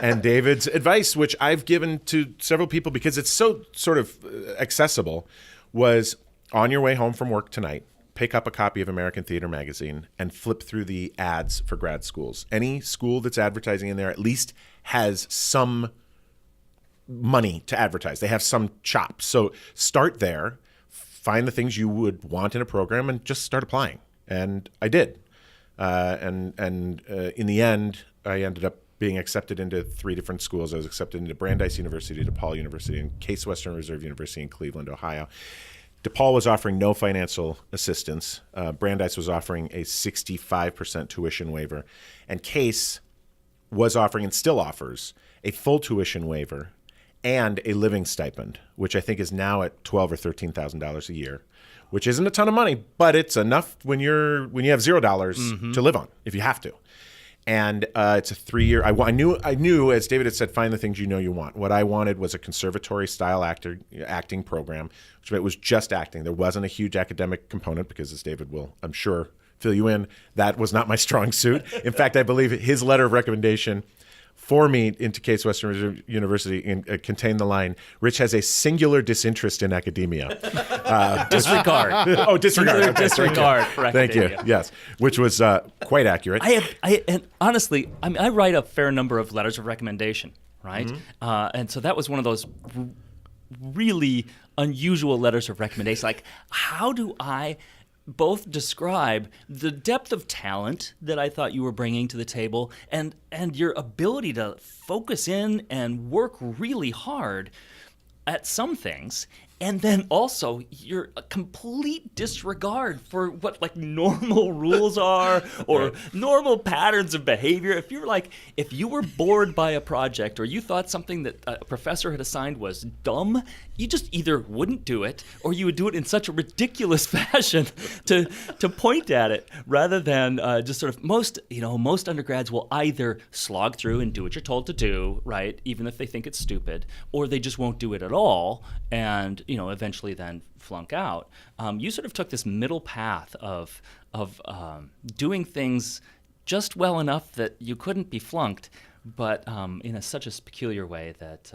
Speaker 5: And David's advice, which I've given to several people because it's so sort of accessible, was on your way home from work tonight, pick up a copy of American Theater Magazine and flip through the ads for grad schools. Any school that's advertising in there at least has some money to advertise. They have some chops. So start there. Find the things you would want in a program and just start applying. And I did. And in the end, I ended up being accepted into 3 different schools. I was accepted into Brandeis University, DePaul University, and Case Western Reserve University in Cleveland, Ohio. DePaul was offering no financial assistance. Brandeis was offering a 65% tuition waiver. And Case was offering and still offers a full tuition waiver and a living stipend, which I think is now at $12,000 or $13,000 a year, which isn't a ton of money, but it's enough when you have $0 to live on if you have to. And it's a 3-year. I knew, as David had said, find the things you want. What I wanted was a conservatory style acting program, which was just acting. There wasn't a huge academic component because, as David will, I'm sure, fill you in. That was not my strong suit. In fact, I believe his letter of recommendation for me into Case Western University contained the line, Rich has a singular disinterest in academia.
Speaker 6: Disregard.
Speaker 5: Oh, disregard.
Speaker 6: Singular
Speaker 5: Okay,
Speaker 6: disregard for
Speaker 5: Thank you.
Speaker 6: academia.
Speaker 5: Yes, which was quite accurate.
Speaker 6: And honestly, I mean, I write a fair number of letters of recommendation, right? And so that was one of those really unusual letters of recommendation. Like, how do I both describe the depth of talent that I thought you were bringing to the table and your ability to focus in and work really hard at some things, and then also your complete disregard for what like normal rules are or normal patterns of behavior. If you were bored by a project or you thought something that a professor had assigned was dumb, you just either wouldn't do it or you would do it in such a ridiculous fashion to point at it rather than just sort of most undergrads will either slog through and do what you're told to do, right, even if they think it's stupid, or they just won't do it at all and eventually then flunk out. You sort of took this middle path of doing things just well enough that you couldn't be flunked, but in such a peculiar way that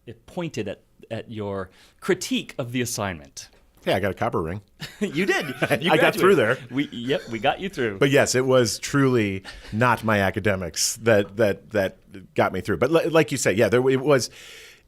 Speaker 6: it pointed at your critique of the assignment.
Speaker 5: Hey, I got a copper ring.
Speaker 6: You did.
Speaker 5: I got through there.
Speaker 6: We got you through.
Speaker 5: But yes, it was truly not my academics that got me through. But like you say, yeah,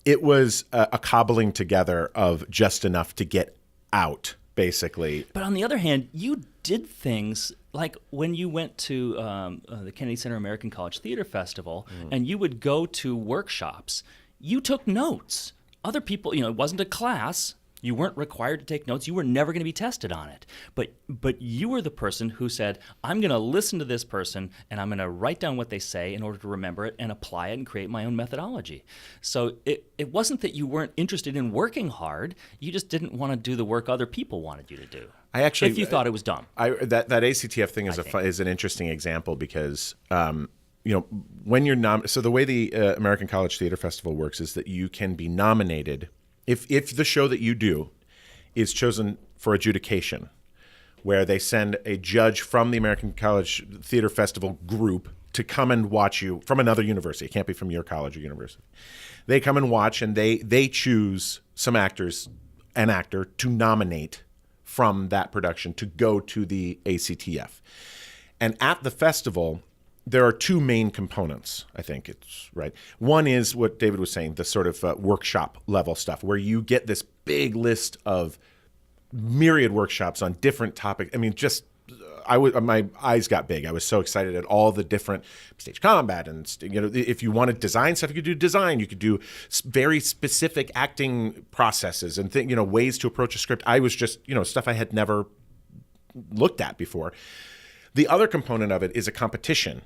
Speaker 5: it was a cobbling together of just enough to get out, basically.
Speaker 6: But on the other hand, you did things like when you went to the Kennedy Center American College Theater Festival and you would go to workshops, you took notes. Other people, it wasn't a class. You weren't required to take notes. You were never going to be tested on it. But you were the person who said, I'm going to listen to this person and I'm going to write down what they say in order to remember it and apply it and create my own methodology. So it wasn't that you weren't interested in working hard. You just didn't want to do the work other people wanted you to do. If you thought it was dumb.
Speaker 5: That ACTF thing is an interesting example because when you're so the way the American College Theater Festival works is that you can be nominated if the show that you do is chosen for adjudication, where they send a judge from the American College Theater Festival group to come and watch you from another university. It can't be from your college or university. They come and watch, and they choose an actor to nominate from that production to go to the ACTF. And at the festival, there are two main components, I think it's right. One is what David was saying, the sort of workshop level stuff, where you get this big list of myriad workshops on different topics. I mean, my eyes got big. I was so excited at all the different stage combat and, if you wanted design stuff, you could do design. You could do very specific acting processes and ways to approach a script. I was just, stuff I had never looked at before. The other component of it is a competition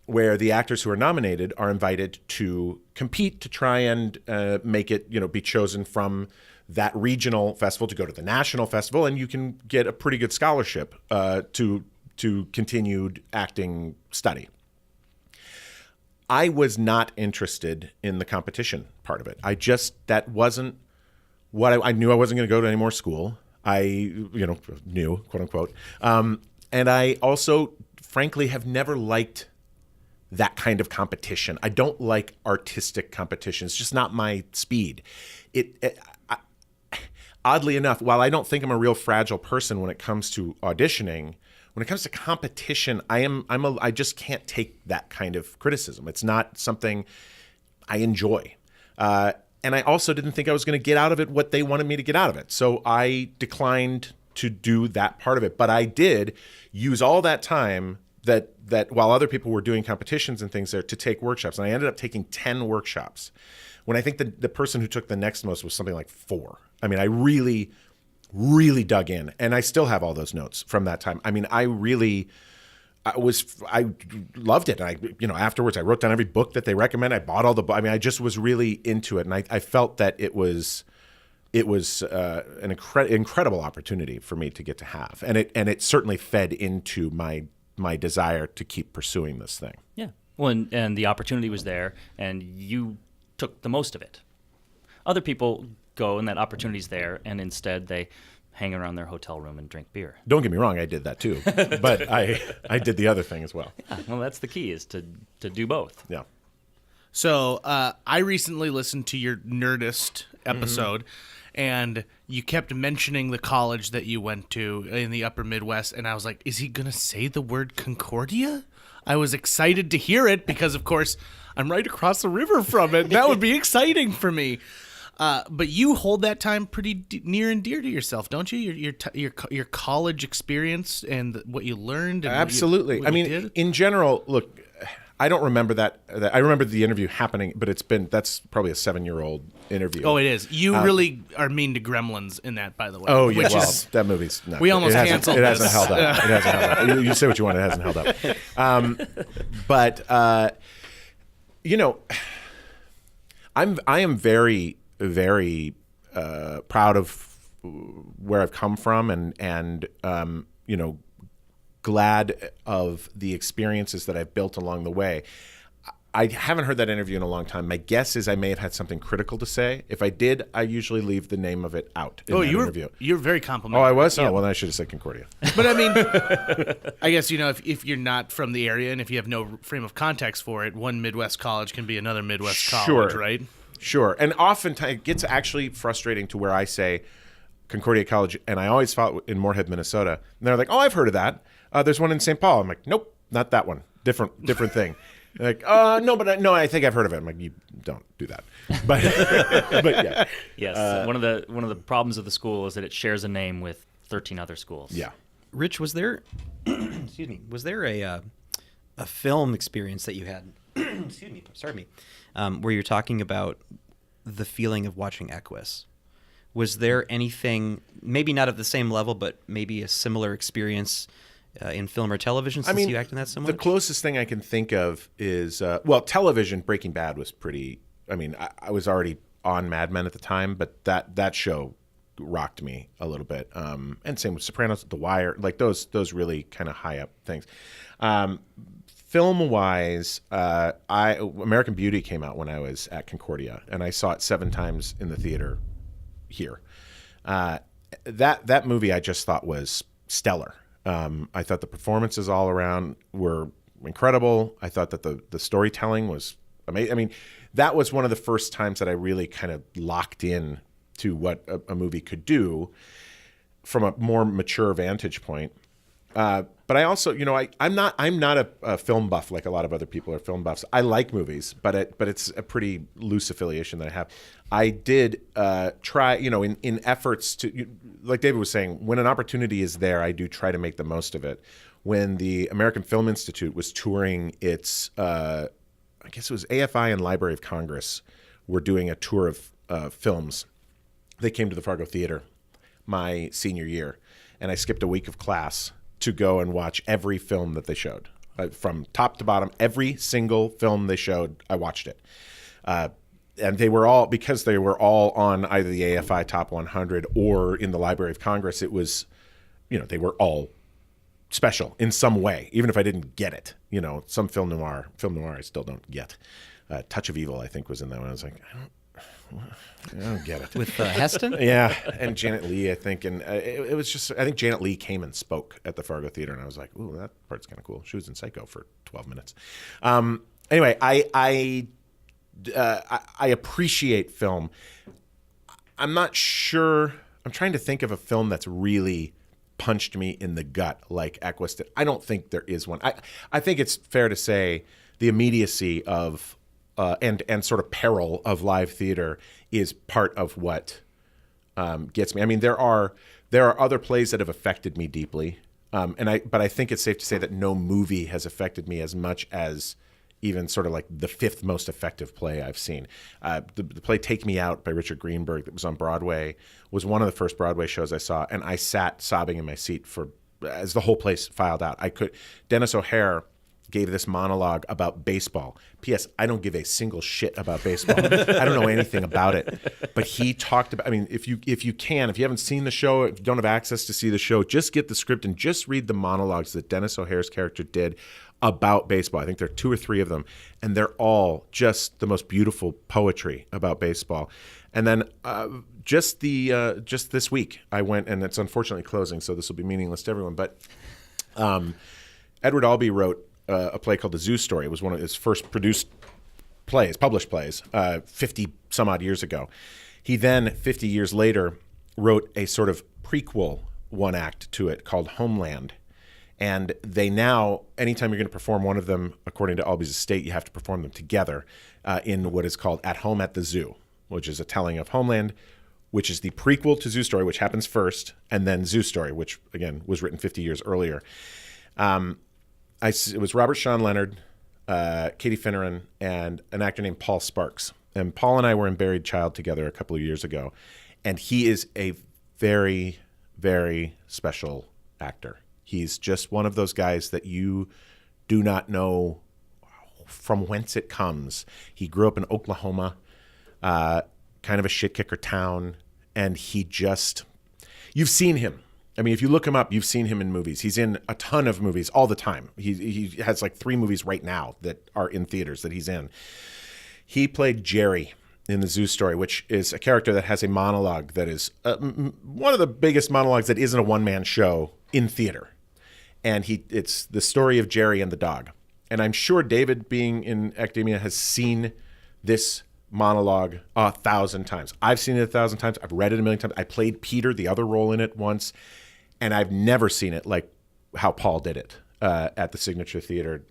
Speaker 5: where the actors who are nominated are invited to compete to try and make it, be chosen from that regional festival to go to the national festival, and you can get a pretty good scholarship to continued acting study. I was not interested in the competition part of it. That wasn't what I knew. I wasn't going to go to any more school. I, knew, quote unquote. And I also, frankly, have never liked that kind of competition. I don't like artistic competition. It's just not my speed. Oddly enough, while I don't think I'm a real fragile person when it comes to auditioning, when it comes to competition, I just can't take that kind of criticism. It's not something I enjoy. And I also didn't think I was going to get out of it what they wanted me to get out of it. So I declined to do that part of it. But I did use all that time that while other people were doing competitions and things there to take workshops. And I ended up taking 10 workshops when I think the person who took the next most was something like 4. I mean, I really, really dug in, and I still have all those notes from that time. I mean, I loved it. And afterwards I wrote down every book that they recommend. I bought all the books. I mean, I just was really into it. And I felt that it was an incredible opportunity for me to get to have. And it certainly fed into my desire to keep pursuing this thing.
Speaker 6: Yeah. Well, and the opportunity was there, and you took the most of it. Other people go, and that opportunity's there, and instead they hang around their hotel room and drink beer.
Speaker 5: Don't get me wrong, I did that too, but I did the other thing as well.
Speaker 6: Well, that's the key, is to do both.
Speaker 5: Yeah.
Speaker 1: So I recently listened to your Nerdist episode, and you kept mentioning the college that you went to in the upper Midwest, and I was like, is he going to say the word Concordia? I was excited to hear it because, of course, I'm right across the river from it. That would be exciting for me. But you hold that time pretty near and dear to yourself, don't you? Your college experience and what you learned. And
Speaker 5: Absolutely.
Speaker 1: what you did?
Speaker 5: In general, look, I don't remember that. I remember the interview happening, but that's probably a 7-year-old interview.
Speaker 1: Oh, it is. You really are mean to Gremlins in that, by the way.
Speaker 5: Oh, yeah.
Speaker 1: Which
Speaker 5: Well,
Speaker 1: is,
Speaker 5: that movie's not.
Speaker 1: We almost canceled
Speaker 5: It hasn't
Speaker 1: this.
Speaker 5: held up. It hasn't held up. You say what you want. It hasn't held up. But you know, I am very, very proud of where I've come from, and you know, glad of the experiences that I've built along the way. I haven't heard that interview in a long time. My guess is I may have had something critical to say. If I did, I usually leave the name of it out in that interview.
Speaker 1: You were very
Speaker 5: Oh,
Speaker 1: complimentary.
Speaker 5: I was?
Speaker 1: Yeah.
Speaker 5: Oh, well, then I should have said Concordia.
Speaker 1: But I mean, I guess, you know, if you're not from the area and if you have no frame of context for it, one Midwest college can be another Midwest college, right?
Speaker 5: Sure. And oftentimes it gets actually frustrating to where I say Concordia College, and I always fought in Moorhead, Minnesota. And they're like, oh, I've heard of that. There's one in St. Paul. I'm like, nope, not that one. Different thing. They're like, no, I think I've heard of it. I'm like, you don't do that. But yeah.
Speaker 6: Yes, one of the problems of the school is that it shares a name with 13 other schools.
Speaker 5: Yeah.
Speaker 3: Rich, was there, excuse me, was there a film experience that you had, excuse me, sorry me, where you're talking about the feeling of watching Equus? Was there anything, maybe not at the same level, but maybe a similar experience in film or television, since you act in that so much?
Speaker 5: The closest thing I can think of is, television. Breaking Bad was pretty. I mean, I was already on Mad Men at the time, but that show rocked me a little bit. And same with Sopranos, The Wire, like those really kind of high up things. Film wise, American Beauty came out when I was at Concordia, and I saw it 7 times in the theater here. That movie I just thought was stellar. I thought the performances all around were incredible. I thought that the storytelling was amazing. I mean, that was one of the first times that I really kind of locked in to what a movie could do from a more mature vantage point. But I also, you know, I'm not a film buff like a lot of other people are film buffs. I like movies, but it's a pretty loose affiliation that I have. I did try, you know, in efforts to, like David was saying, when an opportunity is there, I do try to make the most of it. When the American Film Institute was touring its, I guess it was AFI and Library of Congress, were doing a tour of films. They came to the Fargo Theater my senior year, and I skipped a week of class to go and watch every film that they showed. From top to bottom, every single film they showed, I watched it. And they were all, because they were all on either the AFI Top 100 or in the Library of Congress, it was, you know, they were all special in some way, even if I didn't get it. You know, some film noir I still don't get. Touch of Evil, I think, was in that one. I was like, I don't get it.
Speaker 3: With Heston?
Speaker 5: Yeah, and Janet Leigh, I think, and it was just, I think Janet Leigh came and spoke at the Fargo Theater, and I was like, ooh, that part's kind of cool. She was in Psycho for 12 minutes. Anyway, I appreciate film. I'm not sure, I'm trying to think of a film that's really punched me in the gut like Equus did. I don't think there is one. I think it's fair to say the immediacy of and sort of peril of live theater is part of what gets me. I mean, there are other plays that have affected me deeply, but I think it's safe to say that no movie has affected me as much as even sort of like the 5th most effective play I've seen. The play Take Me Out by Richard Greenberg that was on Broadway was one of the first Broadway shows I saw, and I sat sobbing in my seat as the whole place filed out. Dennis O'Hare gave this monologue about baseball. P.S. I don't give a single shit about baseball. I don't know anything about it. But he talked about, I mean, if you haven't seen the show, if you don't have access to see the show, just get the script and just read the monologues that Dennis O'Hare's character did about baseball. I think there are 2 or 3 of them, and they're all just the most beautiful poetry about baseball. And then just this week, I went, and it's unfortunately closing, so this will be meaningless to everyone, but Edward Albee wrote a play called The Zoo Story. It was one of his first published plays, 50 some odd years ago. He then, 50 years later, wrote a sort of prequel one act to it called Homeland. And they now, anytime you're going to perform one of them, according to Albee's estate, you have to perform them together in what is called At Home at the Zoo, which is a telling of Homeland, which is the prequel to Zoo Story, which happens first, and then Zoo Story, which, again, was written 50 years earlier. It was Robert Sean Leonard, Katie Finneran, and an actor named Paul Sparks. And Paul and I were in Buried Child together a couple of years ago, and he is a very, very special actor. He's just one of those guys that you do not know from whence it comes. He grew up in Oklahoma, kind of a shit kicker town, and you've seen him. I mean, if you look him up, you've seen him in movies. He's in a ton of movies all the time. He has like 3 movies right now that are in theaters that he's in. He played Jerry in The Zoo Story, which is a character that has a monologue that is one of the biggest monologues that isn't a one-man show in theater. And it's the story of Jerry and the dog. And I'm sure David, being in academia, has seen this monologue 1,000 times. I've seen it 1,000 times. I've read it 1,000,000 times. I played Peter, the other role in it, once. And I've never seen it like how Paul did it at the Signature Theater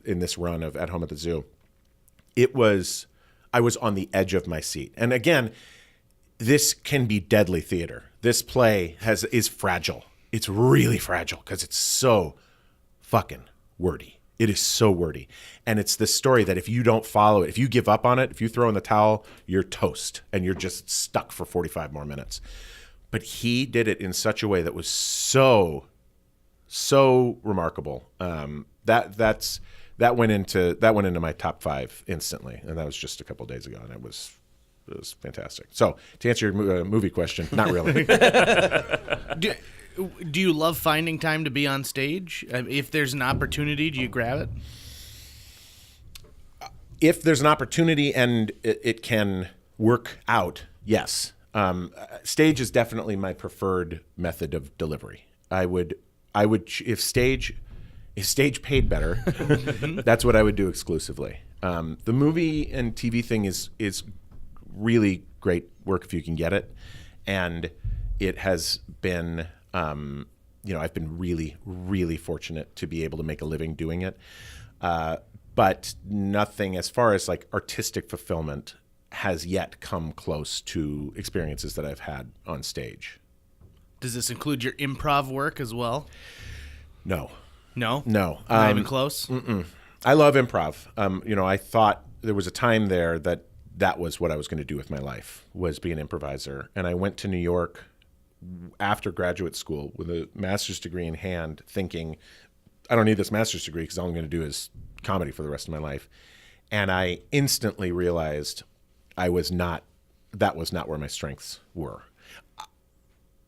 Speaker 5: in this run of At Home at the Zoo. I was on the edge of my seat. And again, this can be deadly theater. This play is fragile. It's really fragile because it's so fucking wordy. It is so wordy. And it's this story that if you don't follow it, if you give up on it, if you throw in the towel, you're toast and you're just stuck for 45 more minutes. But he did it in such a way that was so remarkable. That went into my top 5 instantly, and that was just a couple of days ago, and it was fantastic. So to answer your movie question, not really.
Speaker 4: Do you love finding time to be on stage? If there's an opportunity, do you grab it?
Speaker 5: If there's an opportunity and it can work out, yes. Stage is definitely my preferred method of delivery. I would if stage paid better, that's what I would do exclusively. The movie and TV thing is really great work if you can get it, and it has been. I've been really, really fortunate to be able to make a living doing it. But nothing as far as like artistic fulfillment has yet come close to experiences that I've had on stage.
Speaker 4: Does this include your improv work as well?
Speaker 5: No.
Speaker 4: No?
Speaker 5: No.
Speaker 4: Not even close?
Speaker 5: I love improv. I thought there was a time there that was what I was going to do with my life, was be an improviser. And I went to New York after graduate school with a master's degree in hand, thinking, I don't need this master's degree because all I'm going to do is comedy for the rest of my life. And I instantly realized that was not where my strengths were.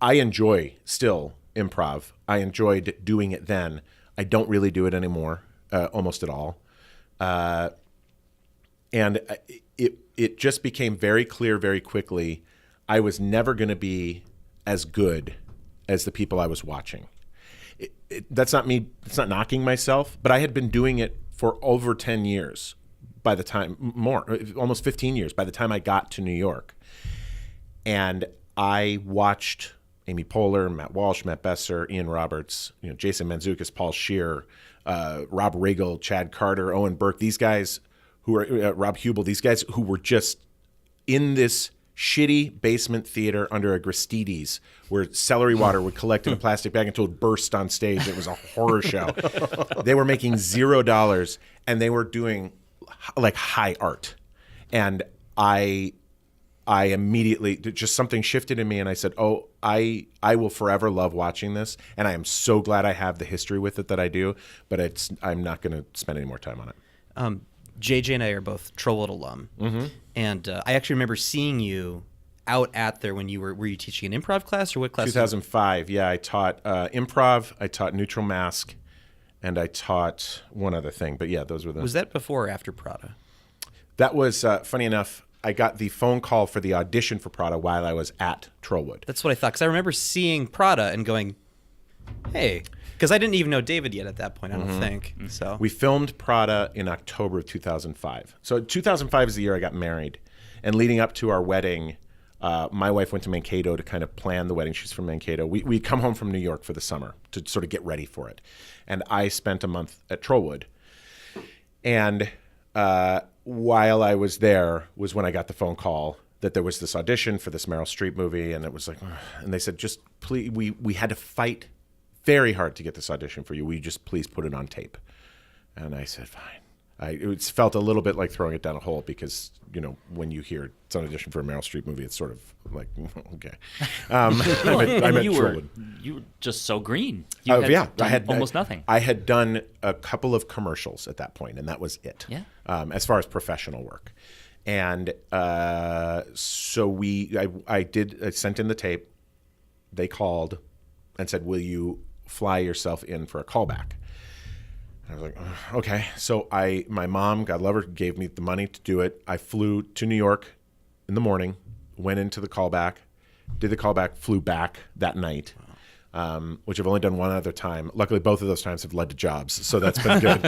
Speaker 5: I enjoy still improv. I enjoyed doing it then. I don't really do it anymore, almost at all. And it just became very clear very quickly I was never going to be as good as the people I was watching. That's not me. It's not knocking myself, but I had been doing it for over 10 years by the time, almost 15 years by the time I got to New York. And I watched Amy Poehler, Matt Walsh, Matt Besser, Ian Roberts, Jason Mantzoukas, Paul Scheer, Rob Riggle, Chad Carter, Owen Burke, these guys who are, Rob Hubel, these guys who were just in this shitty basement theater under a Gristedes where celery water would collect in a plastic bag until it burst on stage. It was a horror show. They were making $0 and they were doing like high art. And I immediately, just something shifted in me and I said, I will forever love watching this. And I am so glad I have the history with it that I do, but I'm not going to spend any more time on it.
Speaker 3: JJ and I are both Trollwood alum, and I actually remember seeing you out at there when you were you teaching an improv class or what class?
Speaker 5: 2005, yeah. I taught improv, I taught neutral mask, and I taught one other thing. But yeah, those were the.
Speaker 3: Was that before or after Prada?
Speaker 5: That was funny enough. I got the phone call for the audition for Prada while I was at Trollwood.
Speaker 3: That's what I thought, because I remember seeing Prada and going, hey, because I didn't even know David yet at that point, I don't think. So
Speaker 5: We filmed Prada in October of 2005. So 2005 is the year I got married. And leading up to our wedding, my wife went to Mankato to kind of plan the wedding. She's from Mankato. We'd come home from New York for the summer to sort of get ready for it. And I spent a month at Trollwood. And while I was there was when I got the phone call that there was this audition for this Meryl Streep movie. And it was like, ugh. And they said, just please, we had to fight very hard to get this audition for you. Will you just please put it on tape? And I said, fine. It felt a little bit like throwing it down a hole because, you know, when you hear it's an audition for a Meryl Streep movie, it's sort of like, okay. I'm at
Speaker 6: you were
Speaker 5: Trollwood.
Speaker 6: just so green. You
Speaker 5: Oh,
Speaker 6: had
Speaker 5: yeah.
Speaker 6: done almost nothing.
Speaker 5: I had done a couple of commercials at that point, and that was it.
Speaker 6: Yeah.
Speaker 5: As far as professional work. And so I sent in the tape. They called and said, will you fly yourself in for a callback? I was like, oh, okay. So my mom, God love her, gave me the money to do it. I flew to New York in the morning, went into the callback, did the callback, flew back that night, which I've only done one other time. Luckily, both of those times have led to jobs, so that's been good.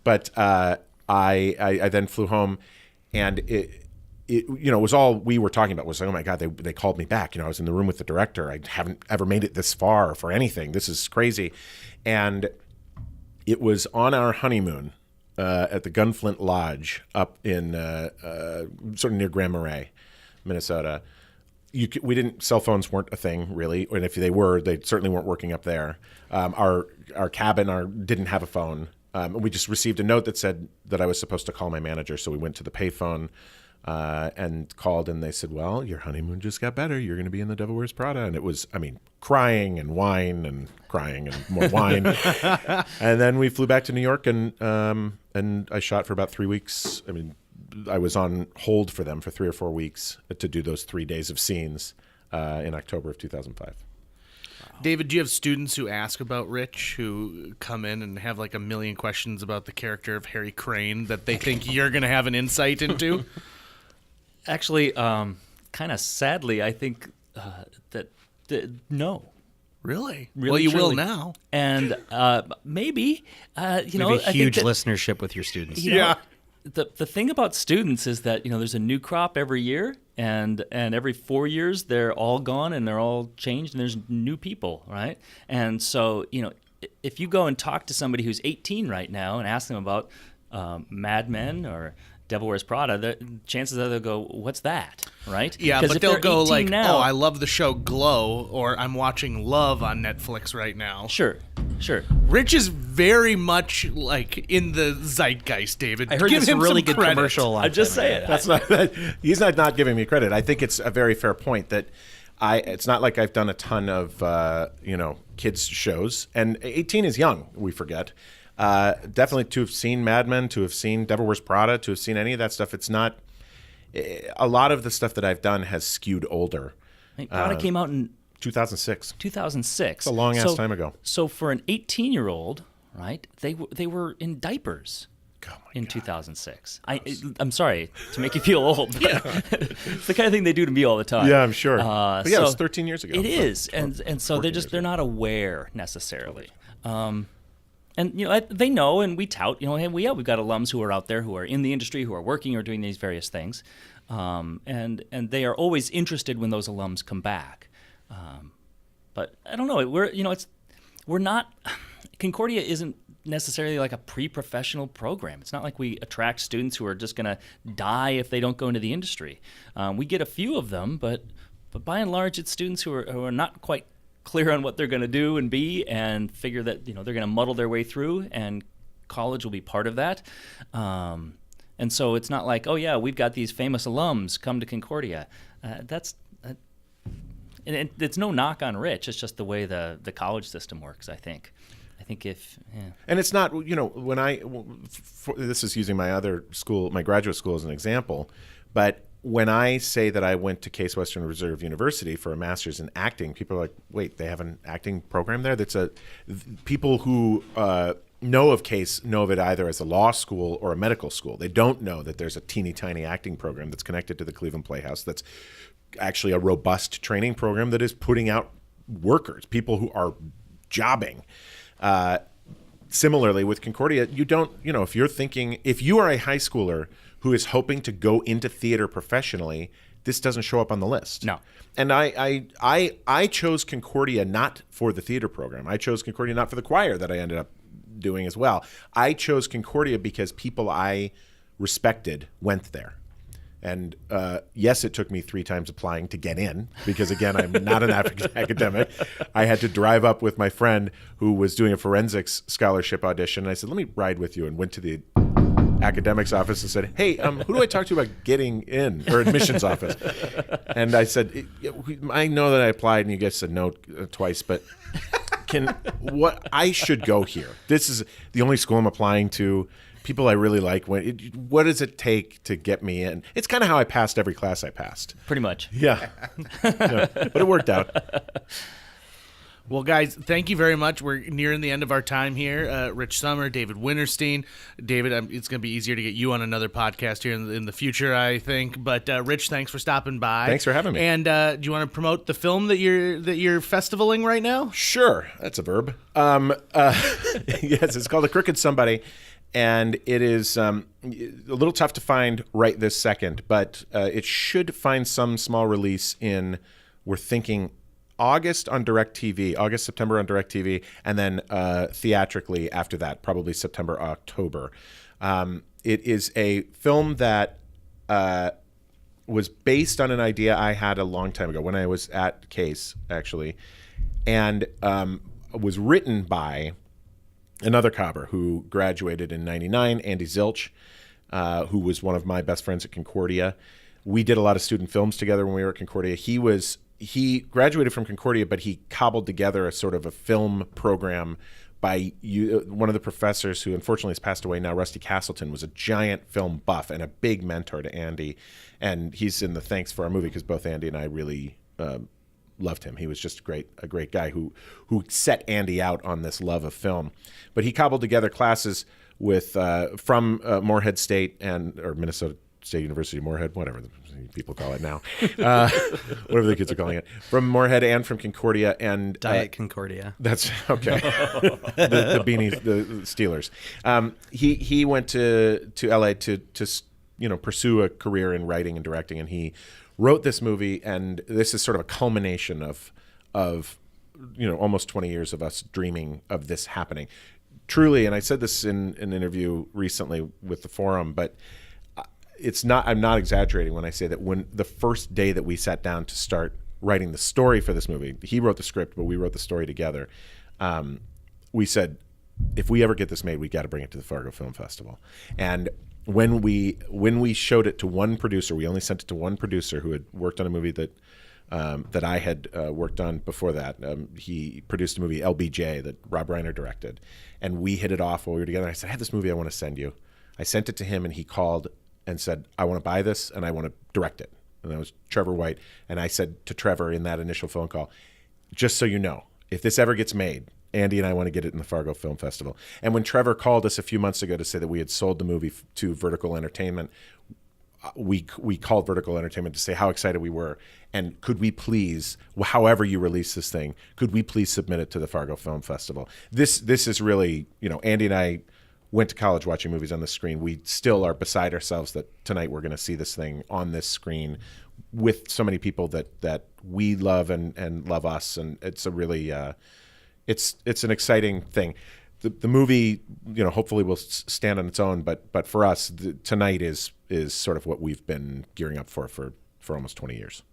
Speaker 5: But I then flew home, and it was all we were talking about was like, oh my God, they called me back. I was in the room with the director. I haven't ever made it this far for anything. This is crazy. And it was on our honeymoon at the Gunflint Lodge up in sort of near Grand Marais, Minnesota. Cell phones weren't a thing really, and if they were, they certainly weren't working up there. Our cabin didn't have a phone. And we just received a note that said that I was supposed to call my manager, so we went to the payphone and called, and they said, well, your honeymoon just got better. You're going to be in The Devil Wears Prada. And it was, crying and wine and crying and more wine. And then we flew back to New York, and I shot for about 3 weeks. I was on hold for them for 3 or 4 weeks to do those 3 days of scenes in October of 2005.
Speaker 4: David, do you have students who ask about Rich, who come in and have like a million questions about the character of Harry Crane that they think you're going to have an insight into?
Speaker 6: Actually, kind of sadly, I think that no.
Speaker 4: Really?
Speaker 6: Really,
Speaker 4: Well, you will
Speaker 6: truly.
Speaker 4: now.
Speaker 6: And maybe,
Speaker 3: you
Speaker 6: know,
Speaker 3: have a
Speaker 6: I
Speaker 3: huge
Speaker 6: think that,
Speaker 3: listenership with your students.
Speaker 6: you know, the thing about students is that, there's a new crop every year, and every 4 years they're all gone and they're all changed, and there's new people, right? And so, if you go and talk to somebody who's 18 right now and ask them about Mad Men or Devil Wears Prada, the chances are they'll go, what's that, right?
Speaker 4: Yeah,
Speaker 6: 'Cause
Speaker 4: but
Speaker 6: if
Speaker 4: they'll
Speaker 6: they're
Speaker 4: go
Speaker 6: 18
Speaker 4: like,
Speaker 6: now,
Speaker 4: oh, I love the show Glow, or I'm watching Love on Netflix right now.
Speaker 6: Sure.
Speaker 4: Rich is very much like in the zeitgeist, David.
Speaker 3: I heard
Speaker 4: Give
Speaker 3: this
Speaker 4: him
Speaker 3: really
Speaker 4: some
Speaker 3: good
Speaker 4: credit.
Speaker 3: commercial on
Speaker 6: I'm just saying.
Speaker 5: That's not. He's not giving me credit. I think it's a very fair point that it's not like I've done a ton of kids shows, and 18 is young. We forget. Definitely to have seen Mad Men, to have seen Devil Wears Prada, to have seen any of that stuff. It's not. A lot of the stuff that I've done has skewed older.
Speaker 6: I think Prada came out in
Speaker 5: 2006.
Speaker 6: 2006.
Speaker 5: It's a long-ass time ago.
Speaker 6: So for an 18-year-old, right, they were in diapers
Speaker 5: Oh my
Speaker 6: in
Speaker 5: God.
Speaker 6: 2006. I'm sorry to make you feel old, but it's the kind of thing they do to me all the time.
Speaker 5: Yeah, I'm sure. But yeah, it was
Speaker 6: so
Speaker 5: 13 years ago.
Speaker 6: It is, and so
Speaker 5: 14 years
Speaker 6: they're not aware necessarily. And they know, and we tout, hey, we've got alums who are out there who are in the industry, who are working or doing these various things, and they are always interested when those alums come back. But I don't know. We're not. Concordia isn't necessarily like a pre-professional program. It's not like we attract students who are just going to die if they don't go into the industry. We get a few of them, but by and large, it's students who are not quite clear on what they're going to do and be, and figure that they're going to muddle their way through, and college will be part of that. And so it's not like, oh yeah, we've got these famous alums come to Concordia. And it's no knock on Rich. It's just the way the college system works, I think.
Speaker 5: And it's not, when this is using my other school, my graduate school as an example, but when I say that I went to Case Western Reserve University for a master's in acting, people are like, wait, they have an acting program there? People who know of Case know of it either as a law school or a medical school. They don't know that there's a teeny tiny acting program that's connected to the Cleveland Playhouse that's actually a robust training program that is putting out workers, people who are jobbing. Similarly with Concordia, if you are a high schooler who is hoping to go into theater professionally, this doesn't show up on the list.
Speaker 6: No.
Speaker 5: And I chose Concordia not for the theater program. I chose Concordia not for the choir that I ended up doing as well. I chose Concordia because people I respected went there. And yes, it took me 3 times applying to get in because, again, I'm not an academic. I had to drive up with my friend who was doing a forensics scholarship audition. And I said, let me ride with you, and went to the academics office and said, hey, who do I talk to about getting in, or admissions office? And I said, I know that I applied, and you guys said no twice, but I should go here. This is the only school I'm applying to. People I really like. What does it take to get me in? It's kind of how I passed every class I passed.
Speaker 6: Pretty much.
Speaker 5: Yeah. But it worked out.
Speaker 4: Well, guys, thank you very much. We're nearing the end of our time here. Rich Sommer, David Wintersteen. David, it's going to be easier to get you on another podcast here in the future, I think. But Rich, thanks for stopping by.
Speaker 5: Thanks for having me.
Speaker 4: And do you want to promote the film that you're festivaling right now?
Speaker 5: Sure. That's a verb. Yes, it's called A Crooked Somebody. And it is a little tough to find right this second, but it should find some small release we're thinking, August, September on DirecTV, and then theatrically after that, probably September, October. It is a film that was based on an idea I had a long time ago when I was at Case, actually, and was written by another Cobber who graduated in '99, Andy Zilch, who was one of my best friends at Concordia. We did a lot of student films together when we were at Concordia. He graduated from Concordia, but he cobbled together a sort of a film program by one of the professors who unfortunately has passed away now, Rusty Castleton, was a giant film buff and a big mentor to Andy. And he's in the thanks for our movie because both Andy and I really loved him. He was just a great guy who set Andy out on this love of film. But he cobbled together classes with from Moorhead State or Minnesota State University, Moorhead, whatever people call it now, whatever the kids are calling it, from Moorhead and from Concordia and
Speaker 3: Diet Concordia.
Speaker 5: That's okay. the beanies, the Steelers. He went to LA to pursue a career in writing and directing, and he wrote this movie, and this is sort of a culmination of almost 20 years of us dreaming of this happening. Truly, and I said this in an interview recently with the Forum, but I'm not exaggerating when I say that when the first day that we sat down to start writing the story for this movie, he wrote the script, but we wrote the story together. We said, if we ever get this made, we got to bring it to the Fargo Film Festival. And when we showed it to one producer, we only sent it to one producer who had worked on a movie that I had worked on before that. He produced a movie, LBJ, that Rob Reiner directed. And we hit it off while we were together. I said, I have this movie I want to send you. I sent it to him, and he called and said, I want to buy this, and I want to direct it. And that was Trevor White. And I said to Trevor in that initial phone call, just so you know, if this ever gets made, Andy and I want to get it in the Fargo Film Festival. And when Trevor called us a few months ago to say that we had sold the movie to Vertical Entertainment, we called Vertical Entertainment to say how excited we were. And could we please, however you release this thing, could we please submit it to the Fargo Film Festival? This is really, Andy and I went to college watching movies on the screen. We still are beside ourselves that tonight we're going to see this thing on this screen with so many people that we love and love us. And it's a really, it's an exciting thing. The movie, hopefully will stand on its own, but for us, tonight is sort of what we've been gearing up for almost 20 years.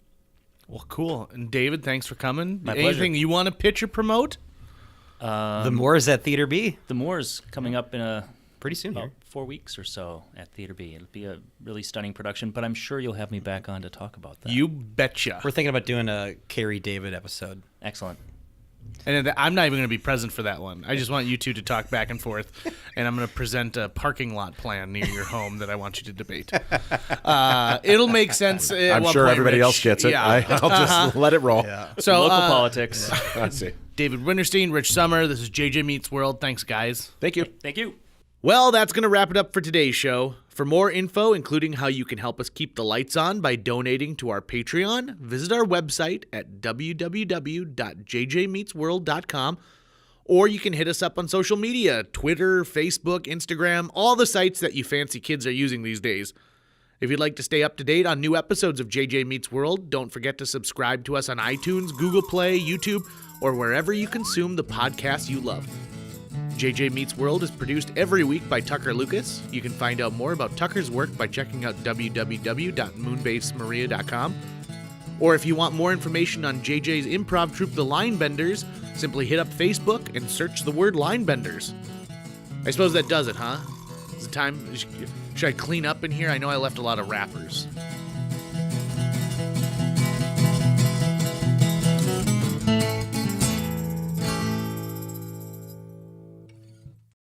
Speaker 4: Well, cool. And David, thanks for coming.
Speaker 6: My
Speaker 4: Anything
Speaker 6: pleasure.
Speaker 4: you want to pitch or promote?
Speaker 3: The Moors at Theater B.
Speaker 6: The Moors coming up in
Speaker 3: Pretty soon
Speaker 6: about
Speaker 3: here.
Speaker 6: 4 weeks or so at Theater B. It'll be a really stunning production, but I'm sure you'll have me back on to talk about that.
Speaker 4: You betcha.
Speaker 3: We're thinking about doing a Carrie David episode.
Speaker 6: Excellent.
Speaker 4: And I'm not even going to be present for that one. I just want you two to talk back and forth, and I'm going to present a parking lot plan near your home that I want you to debate. It'll make sense.
Speaker 5: I'm sure everybody else gets it.
Speaker 4: Yeah.
Speaker 5: I'll just let it roll.
Speaker 4: So,
Speaker 6: Local politics.
Speaker 5: I see.
Speaker 4: David Wintersteen, Rich Sommer, this is JJ Meets World. Thanks, guys.
Speaker 5: Thank you.
Speaker 6: Thank you.
Speaker 4: Well, that's going to wrap it up for today's show. For more info, including how you can help us keep the lights on by donating to our Patreon, visit our website at www.jjmeetsworld.com, or you can hit us up on social media, Twitter, Facebook, Instagram, all the sites that you fancy kids are using these days. If you'd like to stay up to date on new episodes of JJ Meets World, don't forget to subscribe to us on iTunes, Google Play, YouTube, or wherever you consume the podcasts you love. JJ Meets World is produced every week by Tucker Lucas. You can find out more about Tucker's work by checking out www.moonbasemaria.com. Or if you want more information on JJ's improv troupe, The Linebenders, simply hit up Facebook and search the word Linebenders. I suppose that does it, huh? Is it time? Should I clean up in here? I know I left a lot of wrappers.